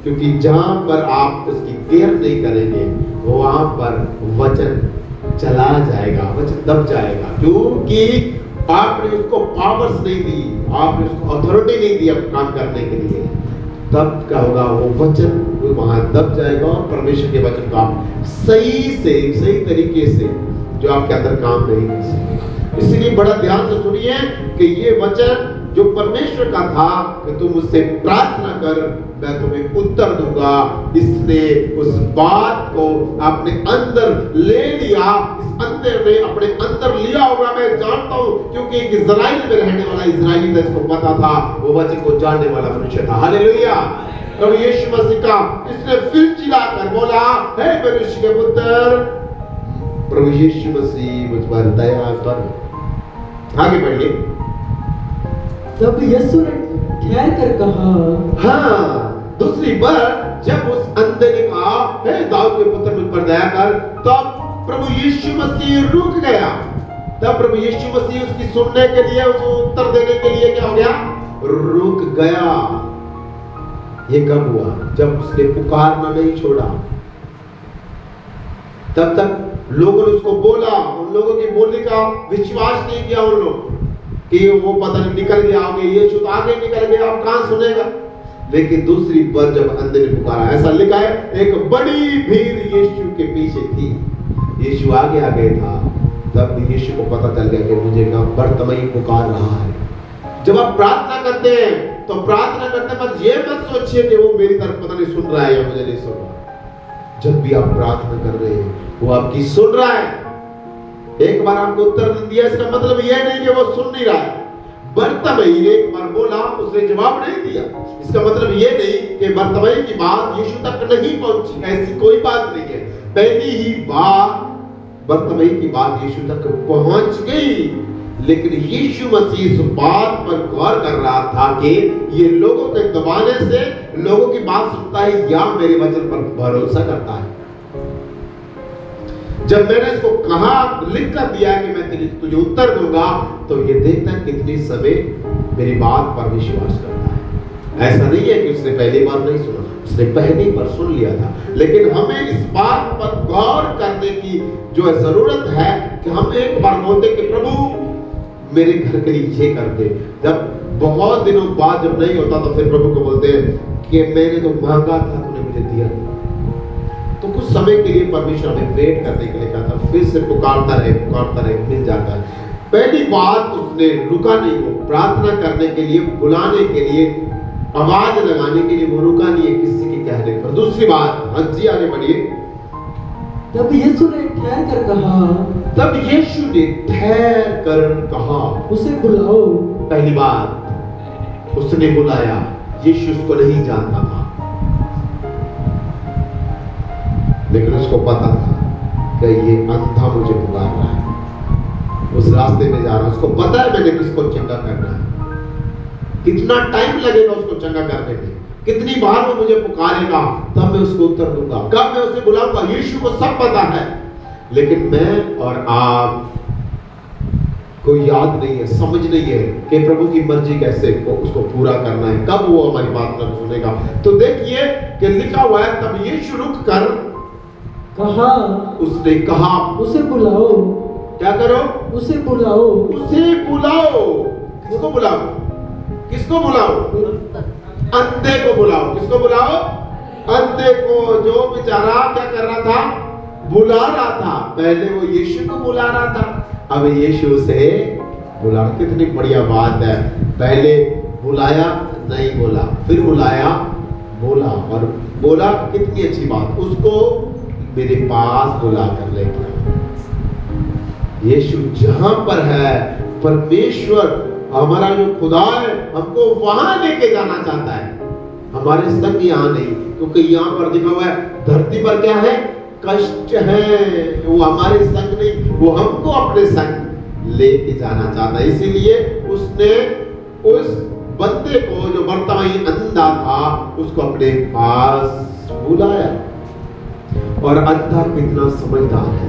S1: क्योंकि जहां पर आप उसकी केयर नहीं करेंगे वहां पर वचन चला जाएगा, वचन दब जाएगा, क्योंकि आपने उसको पावर्स नहीं दी, आपने उसको अथॉरिटी नहीं दी अब काम करने के लिए। तब क्या होगा, वो वचन वहां दब जाएगा और परमेश्वर के वचन का सही तरीके से जो आपके अंदर काम नहीं कर सकेगा। इसलिए बड़ा ध्यान से सुनिए कि ये वचन जो परमेश्वर का था कि तुम मुझसे प्रार्थना कर मैं तुम्हें उत्तर दूंगा, इसने उस बात को अपने अंदर ले लिया, इस अंदर ने अपने अंदर लिया होगा, मैं जानता हूं, क्योंकि एक इजराइल में रहने वाला इजराइली था, इसको पता था, वो वचन को जानने वाला मनुष्य था। हालेलुया। प्रभु यीशु मसीह का इसने फिर चिल्लाकर बोला, हे मनुष्य के पुत्र, प्रभु यीशु मसीह मुझ पर दया कर। आगे बढ़िए।
S2: तब यीशु ने ठहर कर कहा,
S1: हाँ, दूसरी बार जब उस अंधे ने कहा, हे दाऊद के पुत्र मुझ पर दया कर, तब प्रभु यीशु मसीह रुक गया। तब प्रभु यीशु मसीह उसकी सुनने के लिए, उसको उत्तर देने के लिए क्या हो गया, रुक गया। ये कब हुआ, जब उसने पुकारना नहीं छोड़ा। तब तक लोगों ने उसको बोला, उन लोगों की बोलने का विश्वास नहीं किया उन लोग कि वो पता नहीं निकल गया आगे, ये शुद्ध आगे निकल गया, अब कहां सुनेगा। लेकिन दूसरी बार जब अंधे ने पुकारा, ऐसा लिखा है, एक बड़ी भीड़ यीशु के पीछे थी, यीशु आगे आ गया था। तब यीशु को पता चल गया कि मुझे बर्तिमाई पुकार रहा है। जब आप प्रार्थना करते हैं तो प्रार्थना करते वक्त ये मत सोचिए कि वो मेरी तरफ पता नहीं सुन रहा है या मुझे नहीं सुन रहा। जब भी आप प्रार्थना कर रहे हैं वो आपकी सुन रहा है। एक बार आपको उत्तर दिया, इसका मतलब यह नहीं कि वो सुन नहीं रहा है। बर्तिमाई ने एक बार बोला, उसने जवाब नहीं दिया, इसका मतलब ये नहीं कि बर्तिमाई की बात यीशु तक नहीं पहुंची, ऐसी कोई बात नहीं है। पहली ही बात बर्तिमाई की बात यीशु तक पहुंच गई, लेकिन यीशु मसीह इस बात पर गौर कर रहा था कि ये लोगों के दबाने से लोगों की बात सुनता है या मेरे वचन पर भरोसा करता है। जब मैंने इसको कहा, लिख कर दिया कि मैं तुझे उत्तर दूंगा, तो ये देखता है कितनी समय मेरी बात पर विश्वास करता है। ऐसा नहीं है कि उसने पहली बार नहीं सुना, उसने पहली बार सुन लिया था। लेकिन हमें इस बात पर गौर करने की जो जरूरत है कि हम एक बार बोलते कि प्रभु मेरे घर के लिए ये कर दे। जब बहुत दिनों बाद जब नहीं होता तो फिर प्रभु को बोलते हैं कि मैंने तो मांगा था, तूने मुझे दिया नहीं। तो कुछ समय के लिए परमेश्वर हमें वेट करने के लिए कहा था, फिर से पुकारता रहे, मिल जाता है। पहली बात उसने रुका नहीं, वो प्रार्थना करने के लिए, बुलाने के लिए, आवाज लगाने के लिए वो रुका नहीं है किसी के कहने पर। दूसरी बात, हाँ जी आगे बढ़िए।
S2: तब यीशु ने ठहर कर कहा, उसे बुलाओ।
S1: पहली बात, उसने बुलाया। यीशु उसको नहीं जानता था, लेकिन उसको पता था कि ये अंधा मुझे पुकार रहा है, उस रास्ते में जा रहा है, उसको पता है मैंने किसको चंगा करना है, कितना टाइम लगेगा उसको चंगा करने में, कितनी बार वो मुझे पुकारेगा तब मैं उसको उत्तर दूंगा, कब मैं उसे बुलाऊंगा। यीशु को सब पता है, लेकिन मैं और आप को याद नहीं है, समझ नहीं है कि प्रभु की मर्जी कैसे उसको पूरा करना है, कब वो हमारी बात न सुनेगा। तो देखिए कि लिखा हुआ है, तब यीशु रुक कर
S2: कहा,
S1: उसने कहा,
S2: उसे बुलाओ।
S1: क्या करो?
S2: उसे बुलाओ।
S1: उसे बुलाओ। किसको बुलाओ? किसको बुलाओ? अंधे को बुलाओ। किसको बुलाओ? अंधे को, जो बेचारा क्या कर रहा था? बुला रहा था। पहले वो यीशु को बुला रहा था, अब यीशु से बुला। कितनी बढ़िया बात है। पहले बुलाया, नहीं बोला, फिर बुलाया, बोला, और बोला। कितनी अच्छी बात, उसको मेरे पास बुला कर लेके आओ। यीशु जहां पर है, परमेश्वर हमारा जो खुदा है हमको वहां लेके जाना चाहता है, हमारे संग यहाँ नहीं। क्योंकि यहाँ पर लिखा हुआ है धरती पर क्या है? कष्ट है। वो हमारे संग नहीं, वो हमको अपने संग लेके जाना चाहता है। इसीलिए उसने उस बंदे को जो वर्तमान अंधा था उसको अपने पास बुलाया। और अंधा कितना समझदार है,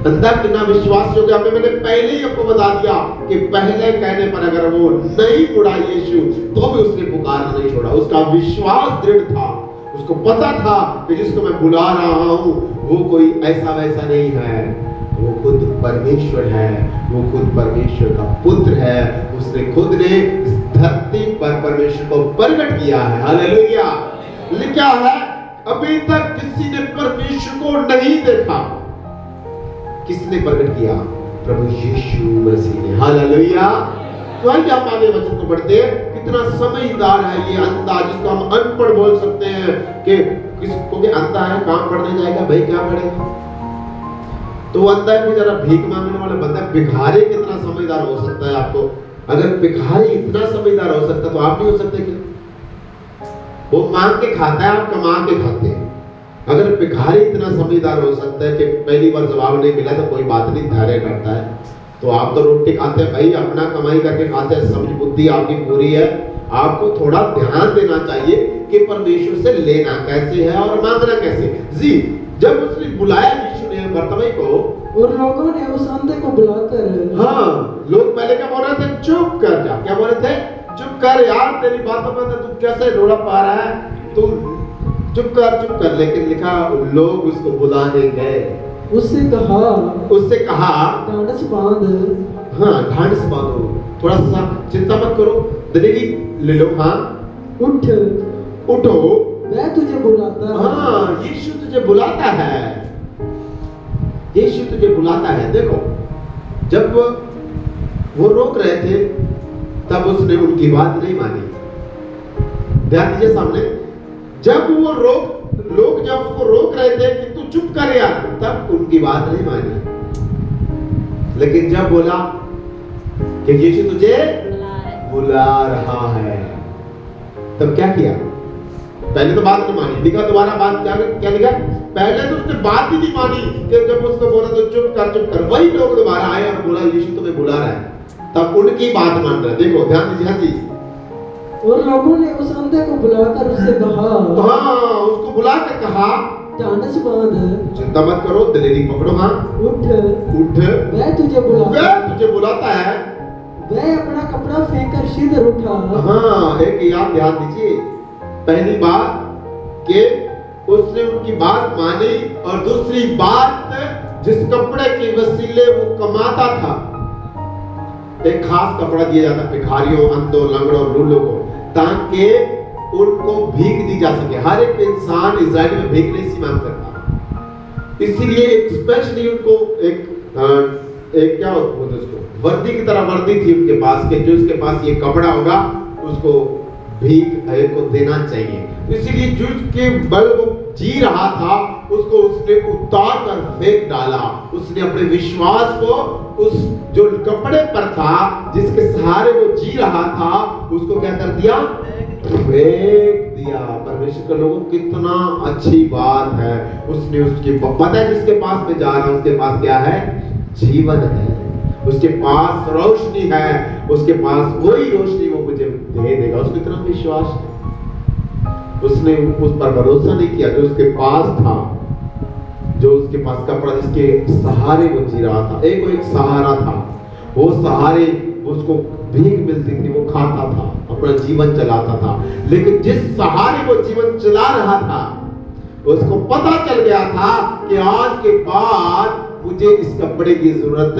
S1: अंधा कितना विश्वास योग्य। आपने मैंने पहले ही आपको बता दिया कि पहले कहने पर अगर वो नहीं मुड़ा यीशु, तो भी उसने पुकारना नहीं छोड़ा। उसका विश्वास दृढ़ था, उसको पता था कि जिसको मैं बुला रहा हूं वो कोई ऐसा वैसा नहीं है, वो खुद परमेश्वर है, वो खुद परमेश्वर का पुत्र है। उसने खुद ने इस धरती पर परमेश्वर को प्रकट किया है। हालेलुया। लिखा है अभी तक किसी ने परमेश्वर को नहीं देखा। किसने प्रकट किया? प्रभु यीशु मसीह ने। हालेलुया। तो आइए हम आगे वचन को पढ़ते हैं। कितना समझदार है ये अंधा, जिसको हम अनपढ़ बोल सकते हैं कि किसको के अंधा है, काम पढ़ने जाएगा, भाई क्या पढ़ेगा? तो अंधा है बेचारा, भीख मांगने वाला बंदा। भिखारी कितना समझदार हो सकता है आपको? अगर भिखारी इतना समझदार हो सकता तो आप नहीं हो सकते क्या? वो मांग के खाता है, आप कमा के खाते हैं। अगर भिखारी इतना समझदार हो सकता है कि पहली बार जवाब नहीं मिला तो कोई बात नहीं, धैर्य करता है, तो आप तो रोटी खाते हैं भाई, अपना कमाई करके खाते हैं, समझ बुद्धि आपकी पूरी है। आपको थोड़ा ध्यान देना चाहिए कि परमेश्वर से लेना कैसे है और मांगना कैसे। जी, जब उसने बुलाया यीशु ने बर्तमई को,
S2: और लोगों ने उस अंधे को बुलाकर,
S1: हाँ, लोग पहले क्या बोल रहे थे? चुप कर जा। क्या बोल रहे थे? चुप कर यार, तेरी बातों पर तू कैसे रोड़ा पा रहा है, तू चुप कर। लेकिन लिखा लोग उसको बुलाने गए।
S2: उससे कहा ढांढस बांध।
S1: हाँ, ढांढस बांधो, थोड़ा सा चिंता मत करो, दलेरी ले लो। हाँ, उठो,
S2: वह तुझे बुलाता है।
S1: हाँ, यीशु तुझे बुलाता है, यीशु तुझे बुलाता है। देखो, जब वो रोक रहे थे तब उसने उनकी बात नहीं मानी। ध्यान दीजिए सामने, जब वो लोग जब उसको रोक रहे थे कि तू चुप कर यार, तब उनकी बात नहीं मानी। लेकिन जब बोला कि यीशु तुझे बुला रहा है, तब क्या किया? पहले तो बात नहीं मानी, लिखा दोबारा बात क्या लिखा? पहले तो उसने बात ही नहीं मानी कि जब उसको बोला तो चुप कर। वही लोग दोबारा आए और बोला यीशु तुम्हें बुला रहा है, तब उनकी बात मान रहे। देखो ध्यान दीजिए। हाँ जी।
S2: और लोगों ने उस अंधे को बुलाकर उससे कहा,
S1: हाँ, उसको बुलाकर कहा
S2: ढांढस बांध,
S1: चिंता मत करो, दलेरी पकड़ो। हाँ, उठ,
S2: वह तुझे
S1: बुलाता है।
S2: वह अपना कपड़ा फेंक कर सीधे उठा।
S1: हाँ, एक याद ध्यान दीजिए, पहली बात कि उसने उनकी बात मानी, और दूसरी बात जिस कपड़े के वसीले वो कमाता था एक खास कपड़ा दिया जाता है भिखारियों, अंधों, लंगड़ों, लूलों को, ताकि उनको भीख दी जा सके। हर एक इंसान इजराइल में भीख नहीं सी मांग सकता, इसीलिए एक स्पेशली उनको एक क्या बोलते उसको, वर्दी की तरह वर्दी थी उनके पास, कि जो उसके पास ये कपड़ा होगा उसको भीख को देना चाहिए। इसीलिए जिसके बल वो जी रहा था उसको उसने उतार कर फेंक डाला। उसने अपने विश्वास को उस जो कपड़े पर था, जिसके सहारे वो जी रहा था, उसको क्या कर दिया? फेंक दिया। परमेश्वर के लोगों, कितना अच्छी बात है। उसने उसके पता है जिसके पास में जा रहा है उसके पास क्या है? जीवन है, उसके पास रोशनी है, उसके पास वही रोशनी वो मुझे दे देगा। उसको इतना विश्वास, उसने उस पर भरोसा नहीं किया जो उसके पास था, जो उसके पास कपड़ा, जिसके सहारे वो जी रहा था। एक सहारा था, वो सहारे उसको भीख मिलती थी, वो खाता था, अपना जीवन चलाता था। लेकिन जिस सहारे वो जीवन चला रहा था, उसको पता चल गया था कि आज के बाद मुझे इस कपड़े की जरूरत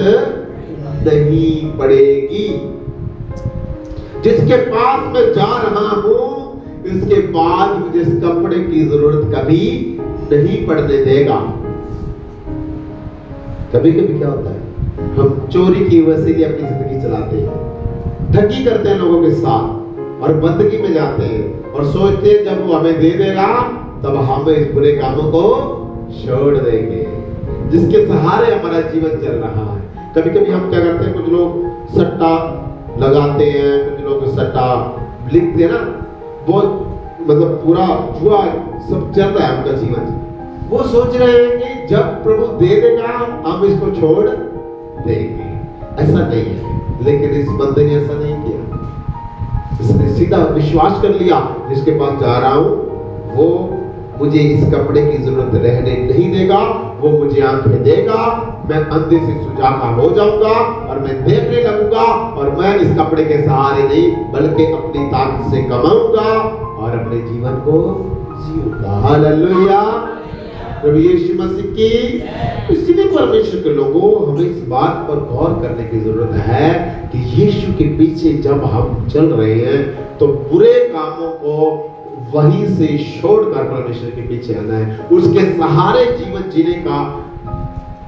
S1: नहीं पड़ेगी। जिसके पास मैं जा रहा हूं, इसके बाद मुझे इस कपड़े की जरूरत कभी नहीं पड़ने देगा। कभी कभी क्या होता है, हम चोरी की वसीले अपनी जिंदगी चलाते हैं, ठगी करते हैं लोगों के साथ, और बंदगी में जाते हैं और सोचते हैं जब वो हमें दे देगा तब हम इस बुरे कामों को छोड़ देंगे, जिसके सहारे हमारा जीवन चल रहा है। कभी कभी हम क्या करते हैं, कुछ लोग सट्टा लगाते हैं, कुछ लोग सट्टा लिखते हैं ना, वो मतलब पूरा जुआ सब चल रहा है उनका जीवन। वो सोच रहे हैं कि जब प्रभु दे देगा हम इसको छोड़ देंगे। ऐसा नहीं है, लेकिन इस बंदे ने ऐसा नहीं किया। इसने सीधा विश्वास कर लिया, जिसके पास जा रहा हूं वो मुझे इस कपड़े की जरूरत रहने नहीं देगा, वो मुझे आंखें देगा, मैं अंधे से सुजागा हो जाऊंगा और मैं देखने लगूंगा, और मैं इस कपड़े के सहारे नहीं बल्कि अपनी ताकत से कमाऊंगा और अपने जीवन को जीऊंगा। हालेलुया, प्रभु यीशु मसीह की। इसीलिए परमेश्वर के लोगों, हमें इस बात पर गौर करने की जरूरत है कि यीशु के पीछे जब हम चल रहे हैं तो बुरे कामों को वहीं से छोड़कर परमेश्वर के पीछे आना है। उसके सहारे जीवन जीने का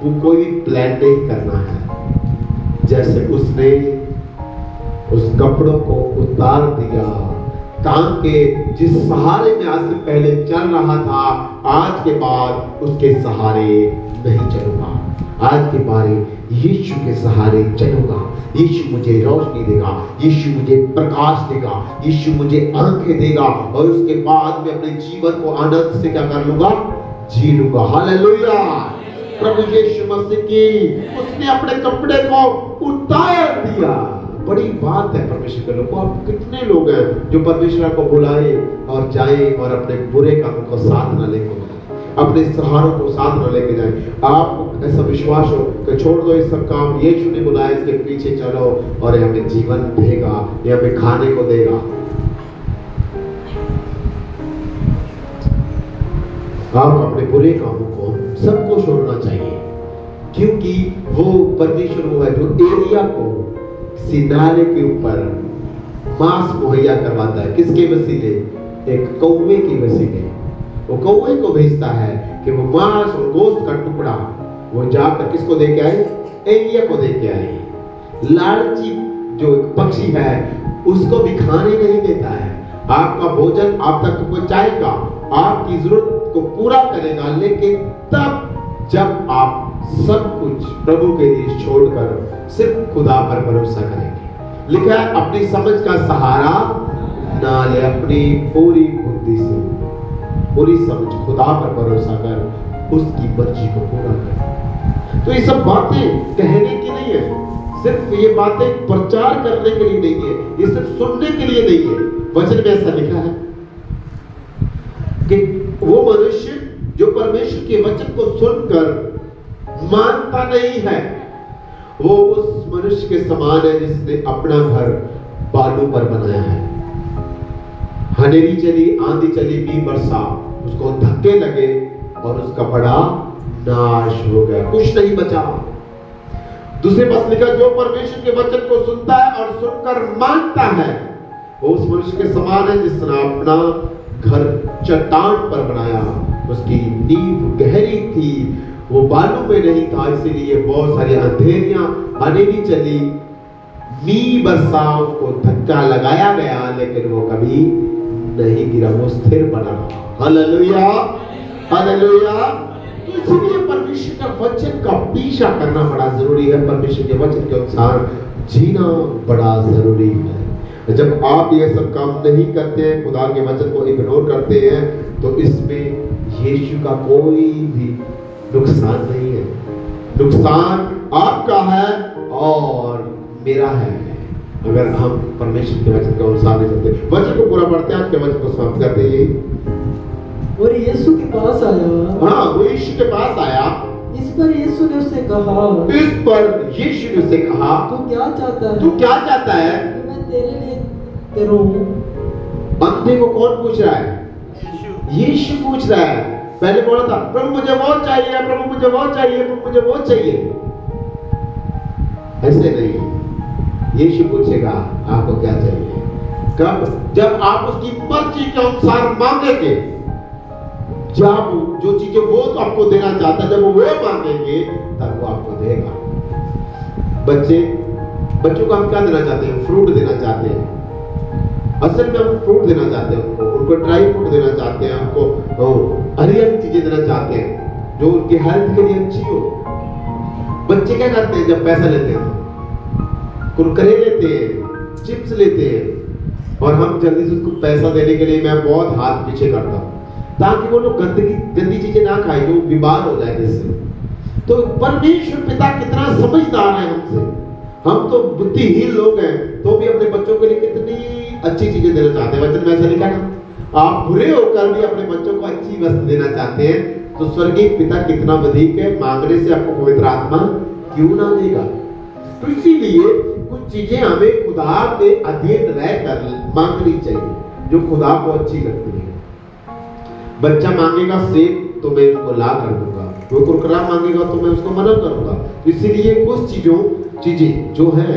S1: वो कोई प्लान नहीं करना है। जैसे उसने उस कपड़ों को उतार दिया, ताकि जिस सहारे में आज से पहले चल रहा था, आज के बाद उसके सहारे नहीं चलूंगा, आज के बारे यीशु के सहारे चलूंगा। यीशु मुझे रोशनी देगा, यीशु मुझे प्रकाश देगा, यीशु मुझे आंखें देगा, और उसके बाद मैं अपने जीवन को आनंद से क्या कर लूंगा? जी लूंगा। हालेलुया, प्रभु यीशु मसीह की। उसने अपने कपड़े को उतार दिया। बड़ी बात है परमेश्वर के लोगों। आप कितने लोग हैं जो परमेश्वर को बुलाए और जाए और अपने बुरे कामों को साथ न लेकर, अपने सहारों को साथ न लेके जाए। आपको ऐसा विश्वास हो कि छोड़ दो ये सब काम, यीशु ने बुलाया, इसके पीछे चलो और ये हमें जीवन देगा, ये हमें खाने को देगा। आप अपने बुरे कामों को सबको छोड़ना चाहिए, क्योंकि वो परमेश्वर वो है जो एलिया को सिनारे के ऊपर मांस मुहैया करवाता है। किसके वसीले? एक कौवे के वसीले। वो कौवे को भेजता है कि वो मांस और गोश्त का टुकड़ा वो जाकर किसको दे के आए? एलिया को दे के आए। लालची जो पक्षी है उसको भी खाने नहीं देता है। आपका भोजन आप तक पहुंचाएगा, आपकी जरूरत को पूरा करेगा, लेकिन तब जब आप सब कुछ प्रभु के लिए छोड़कर सिर्फ खुदा पर भरोसा करेंगे। लिखा है अपनी समझ का सहारा ना ले, अपनी पूरी बुद्धि से पूरी समझ खुदा पर भरोसा कर, उसकी मर्जी को पूरा कर। तो ये सब बातें कहने की नहीं है, सिर्फ ये बातें प्रचार करने के लिए नहीं है, ये सिर्फ सुनने के लिए नहीं है। वचन में ऐसा लिखा है कि वो मनुष्य जो परमेश्वर के वचन को सुनकर मानता नहीं है, वो उस मनुष्य के समान है जिसने अपना घर बालू पर बनाया है। हनेरी चली, आंधी चली, भी बरसा, उसको धक्के लगे और उसका बड़ा नाश हो गया, कुछ नहीं बचा। दूसरे पास लिखा, जो परमेश्वर के वचन को सुनता है और सुनकर मानता है वो उस मनुष्य के समान है जिसने अपना घर चट्टान पर बनाया। उसकी नींव गहरी थी, वो बालू में नहीं था, इसीलिए बहुत सारी अंधेरियां आने भी चली, मींह बरसा, उसको धक्का लगाया गया, लेकिन वो कभी नहीं गिरा, वो स्थिर बना रहा। Hallelujah, hallelujah. तो इसलिए परमेश्वर का वचन का पीछा करना बड़ा जरूरी है, परमेश्वर के वचन के अनुसार जीना बड़ा जरूरी है। जब आप ये सब काम नहीं करते हैं, खुदा के वचन को इग्नोर करते हैं, तो इसमें यीशु का कोई भी नुकसान नहीं है। नुकसान आपका है और मेरा है, अगर हम परमेश्वर के वचन के अनुसार नहीं चलते। वचन को पूरा पढ़ते हैं, आज के वचन को समाप्त करते हैं।
S2: और यीशु के पास आया।
S1: हाँ, वो यीशु के पास आया।
S2: इस पर यीशु ने उससे कहा,
S1: इस पर यीशु ने उससे कहा,
S2: तू क्या चाहता है?
S1: तू क्या चाहता है
S2: कि मैं तेरे लिए करूं?
S1: अंधे को कौन पूछ रहा है? यीशु पूछ रहा है। पहले बोला था, प्रभु मुझे वो चाहिए, प्रभु मुझे वो चाहिए, प्रभु मुझे वो चाहिए। ऐसे नहीं, यीशु पूछेगा आपको क्या चाहिए। कब? जब आप उसकी मर्जी के अनुसार मांगेंगे। जब जो चीजें वो तो आपको देना चाहता है, जब वो मांगेंगे तब वो आपको देगा। बच्चों को हम क्या देना चाहते हैं? फ्रूट देना चाहते हैं। असल में हम फ्रूट देना चाहते हैं, उनको ड्राई फ्रूट देना चाहते हैं, उनको हरी हरी चीजें देना चाहते हैं जो उनकी हेल्थ के लिए अच्छी हो। बच्चे क्या करते हैं जब पैसा लेते हैं? कुरकुरे लेते हैं, चिप्स लेते हैं, और हम जल्दी से उसको पैसा देने के लिए मैं बहुत हाथ पीछे करता हूँ ताकि वो लोग गंदी चीजें ना खाए जो बीमार हो जाए जिससे। तो परमेश्वर पिता कितना समझदार है हमसे। हम तो बुद्धिहीन लोग हैं, तो भी अपने बच्चों के लिए कितनी अच्छी चीजें देना चाहते हैं। वचन में ऐसा लिखा ना, आप बुरे होकर भी अपने बच्चों को अच्छी वस्तु देना चाहते हैं, तो स्वर्गीय पिता कितना अधिक है, मांगने से आपको पवित्र आत्मा क्यों ना देगा। तो इसीलिए कुछ चीजें हमें खुदा के अधीन रहकर मांगनी चाहिए जो खुदा को अच्छी लगती है। बच्चा मांगेगा सेब तो मैं उसको ला कर दूंगा, वो कुरकुरा मांगेगा तो मैं उसको मना करूंगा। इसीलिए कुछ चीजें जो है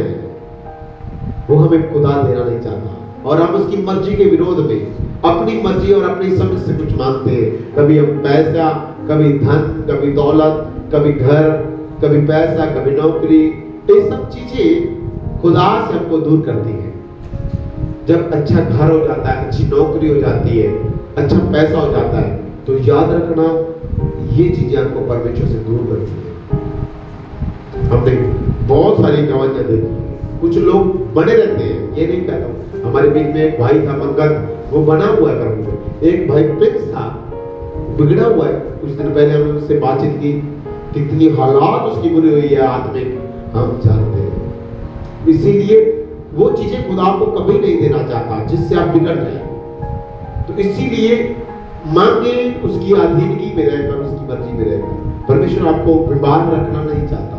S1: वो हमें खुदा देना नहीं चाहता, और हम उसकी मर्जी के विरोध में अपनी मर्जी और अपनी समझ से कुछ मांगते हैं। कभी हम पैसा, कभी धन, कभी दौलत, कभी घर, कभी पैसा, कभी नौकरी। ये सब चीजें खुदा से हमको दूर करती है। जब अच्छा घर हो जाता है, अच्छी नौकरी हो जाती है, अच्छा पैसा हो जाता है, तो याद रखना ये चीजें आपको परमेश्वर से दूर करती है। हमने बहुत सारी गवाहियां देखी। कुछ लोग बने रहते हैं, ये नहीं कहता हूं। हमारे बीच में एक भाई था पंकज, वो बना हुआ है प्रभु में। एक भाई प्रिंस था, बिगड़ा हुआ है। कुछ दिन पहले हमने उससे बातचीत की, कितनी हालात उसकी बुरी हुई है आत्मिक, हम जानते हैं। इसीलिए वो चीजें खुदा को कभी नहीं देना चाहता जिससे आप बिगड़ जाए। तो इसीलिए मांगे उसकी अधीनगी में रहकर, उसकी मर्जी में रहकर। परमेश्वर आपको बीमार रखना नहीं चाहता,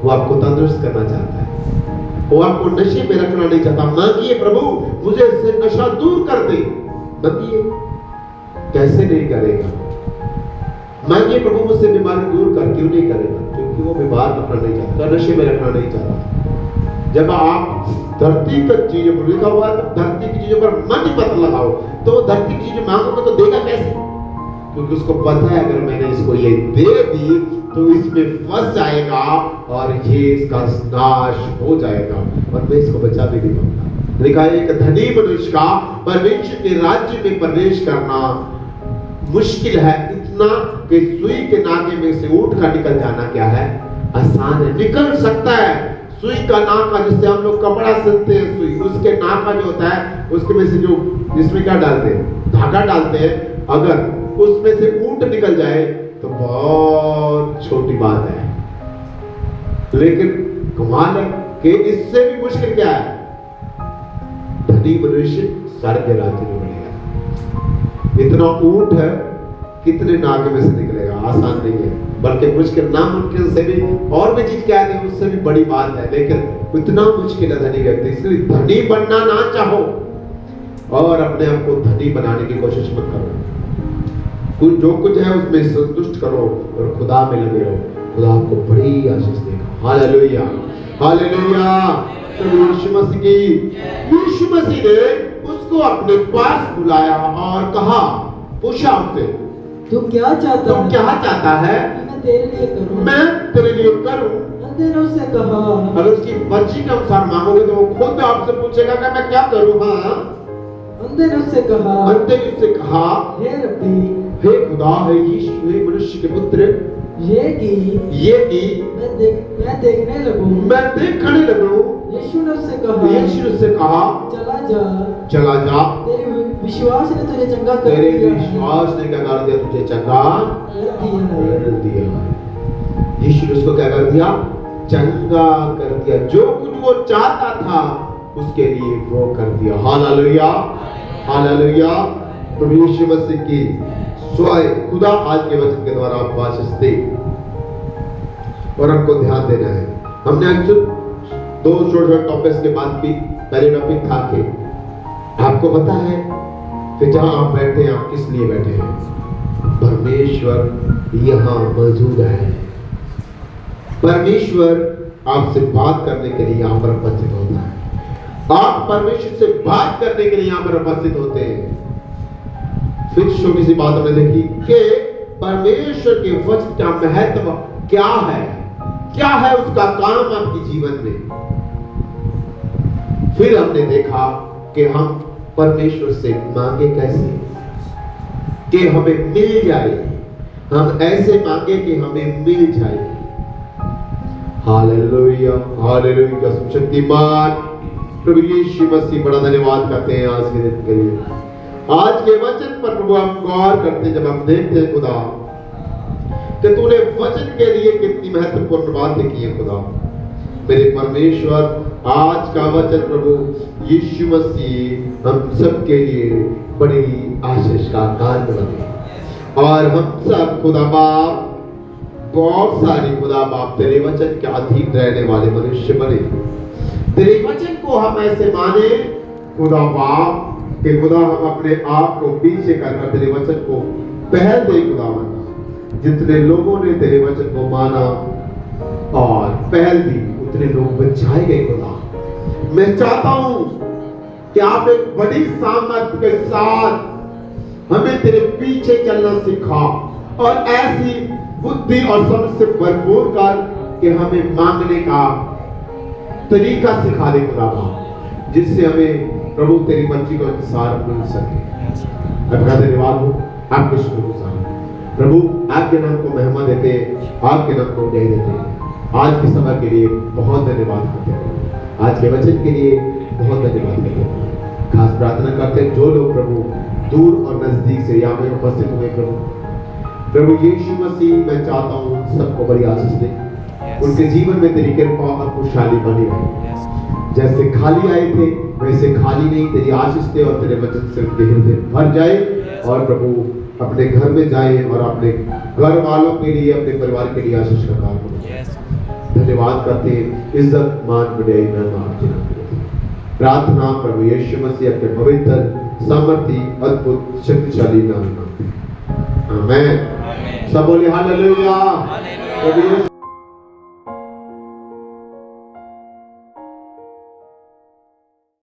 S1: वो आपको तंदुरुस्त करना चाहता है, वो आपको नशे में रखना नहीं चाहता। मांगिए, प्रभु मुझे इससे नशा दूर कर दे। मांगिए, कैसे नहीं करेगा? मांगिए, प्रभु मुझसे बीमारी दूर कर, क्यों नहीं करेगा? क्योंकि वो बीमार रखना नहीं चाहता, नशे में रखना नहीं चाहता। जब आप धरती की चीजों पर, लिखा हुआ है धरती की चीजों पर मन ही मत लगाओ, तो धरती की चीजें मांगोगे तो देगा कैसे? क्योंकि उसको पता है अगर मैंने इसको ये दे दी तो इसमें फंस जाएगा और ये इसका नाश हो जाएगा और मैं इसको बचा भी नहीं पाऊंगा। लिखा है एक धनी मनुष्य का परमेश्वर के राज्य में प्रवेश करना मुश्किल है, इतना कि सुई के नाके में से ऊंट का निकल जाना क्या है? आसान है। निकल सकता है। सुई का नाका, जिससे हम लोग कपड़ा सिलते हैं, सुई उसके नाका जो होता है, उसके में से जो जिसमें क्या डालते हैं? धागा डालते हैं। अगर उसमें से ऊंट निकल जाए तो बहुत छोटी बात है, लेकिन कमाल है कि इससे भी मुश्किल क्या है? धनी मनुष्य स्वर्ग के राज्य में बढ़ेगा। इतना ऊंट है, कितने नाके में से निकलेगा? आसान नहीं है, बल्कि मुश्किल, नामुमकिन से भी और भी चीज क्या है, उससे भी बड़ी बात है, लेकिन इतना मुश्किल है धनी व्यक्ति। इसलिए धनी बनना ना चाहो और अपने आप को धनी बनाने की कोशिश मत करो। जो कुछ है उसमें संतुष्ट करो और खुदा में लगे रहो। खुदा आपको बड़ी आशीष देगा। Hallelujah, hallelujah. प्रभु यीशु मसीह की, यीशु मसीह ने उसको अपने पास बुलाया और कहा, पूछा उससे,
S2: तू क्या चाहता है?
S1: क्या चाहता है
S2: कि मैं तेरे लिए करूं?
S1: मैं तेरे लिए करूं।
S2: अंधे ने उससे कहा,
S1: अगर उसकी मर्जी के अनुसार मांगोगे तो वो खुद आपसे पूछेगा कि मैं क्या करूं। हाँ,
S2: अंधे ने उससे कहा,
S1: अंधे ने उससे कहा,
S2: हे रब्बी,
S1: हे खुदा, हे यीशु, हे मनुष्य के पुत्र,
S2: ये कि मैं देखने लगूं। यीशु ने उससे कहा,
S1: चला जा।
S2: तेरे विश्वास ने तुझे चंगा कर
S1: तेरे
S2: दिया है।
S1: विश्वास ने क्या कर दिया? तुझे चंगा कर दिया। यीशु ने उसको क्या कर दिया? चंगा कर दिया। जो कुछ वो चाहता था उसके लिए वो कर दिया। Hallelujah, hallelujah. तो यीशु मसीह की स्वयं खुदा आज के वचन के द्वारा आपको आशीष दे और हमको ध्यान देना है। हमने आज 2 छोटे टॉपिक्स के बाद भी पहले टॉपिक था कि आपको पता है कि जहां आप बैठे हैं, आप किस लिए बैठे हैं? परमेश्वर यहाँ मौजूद है। परमेश्वर आपसे बात करने के लिए यहाँ पर उपस्थित होता है। आप परमेश्वर से बात करने के लिए यहाँ पर उपस्थित होते हैं। फिर छोटी सी बात हमने देखी कि परमेश्वर के वचन का महत्व क्या है, क्या है उसका काम आपके जीवन में। फिर हमने देखा कि हम परमेश्वर से मांगे कैसे कि हमें मिल जाए। हम ऐसे मांगे कि हमें मिल जाए। Hallelujah, hallelujah. शक्तिमान प्रभु यीशु मसीह बड़ा धन्यवाद करते हैं आज के दिन के लिए, आज के वचन पर प्रभु हम गौर करते हैं। जब हम देखते हैं खुदा कि तूने वचन के लिए कितनी महत्वपूर्ण बातें की है खुदा। मेरे परमेश्वर, आज का वचन प्रभु यीशु मसीह हम सब के लिए बड़ी आशीष का कारण बने और हम सब खुदा बाप बहुत सारी खुदा बाप तेरे वचन के अधीन रहने वाले मनुष्य बने। तेरे वचन को हम ऐसे माने खुदा बाप कि खुदा हम अपने आप को पीछे करकर तेरे वचन को पहल दे। खुदा जितने लोगों ने तेरे वचन को माना और पहल दी उतने लोग बचाए गए। खुदा मैं चाहता हूं कि आप एक बड़ी सामर्थ्य के साथ हमें तेरे पीछे चलना सिखा और ऐसी बुद्धि और समझ से भरपूर कर कि हमें मांगने का तरीका सिखा दे खुदा, जिससे हमें प्रभु तेरी मर्जी को अनुसार मिल सके। आपका धन्यवाद हो, आपके शुक्रगुजार प्रभु, आपके नाम को महिमा देते, आपके नाम को जय देते। आज के समय के लिए बहुत धन्यवाद करते हैं, आज के वचन के लिए बहुत धन्यवाद करते हैं। खास प्रार्थना करते हैं जो लोग प्रभु दूर और नजदीक से यहाँ में उपस्थित हुए प्रभु यीशु मसीह, मैं चाहता हूँ सबको बड़ी आशीष दे, उनके जीवन में तेरी कृपा और खुशहाली बनी रहे। जैसे खाली आए थे वैसे खाली नहीं, तेरी आशीष दे और तेरे वचन से उनके हृदय भर जाए और प्रभु अपने घर में जाए और अपने घर वालों के लिए, अपने परिवार के लिए आशीष का काम करें। धन्यवाद करते हैं, इज्जत मान बढ़ाई प्रार्थना प्रभु यीशु मसीह के पवित्र सामर्थी अद्भुत शक्तिशाली नाम में। आमीन। सब बोले हालेलुया।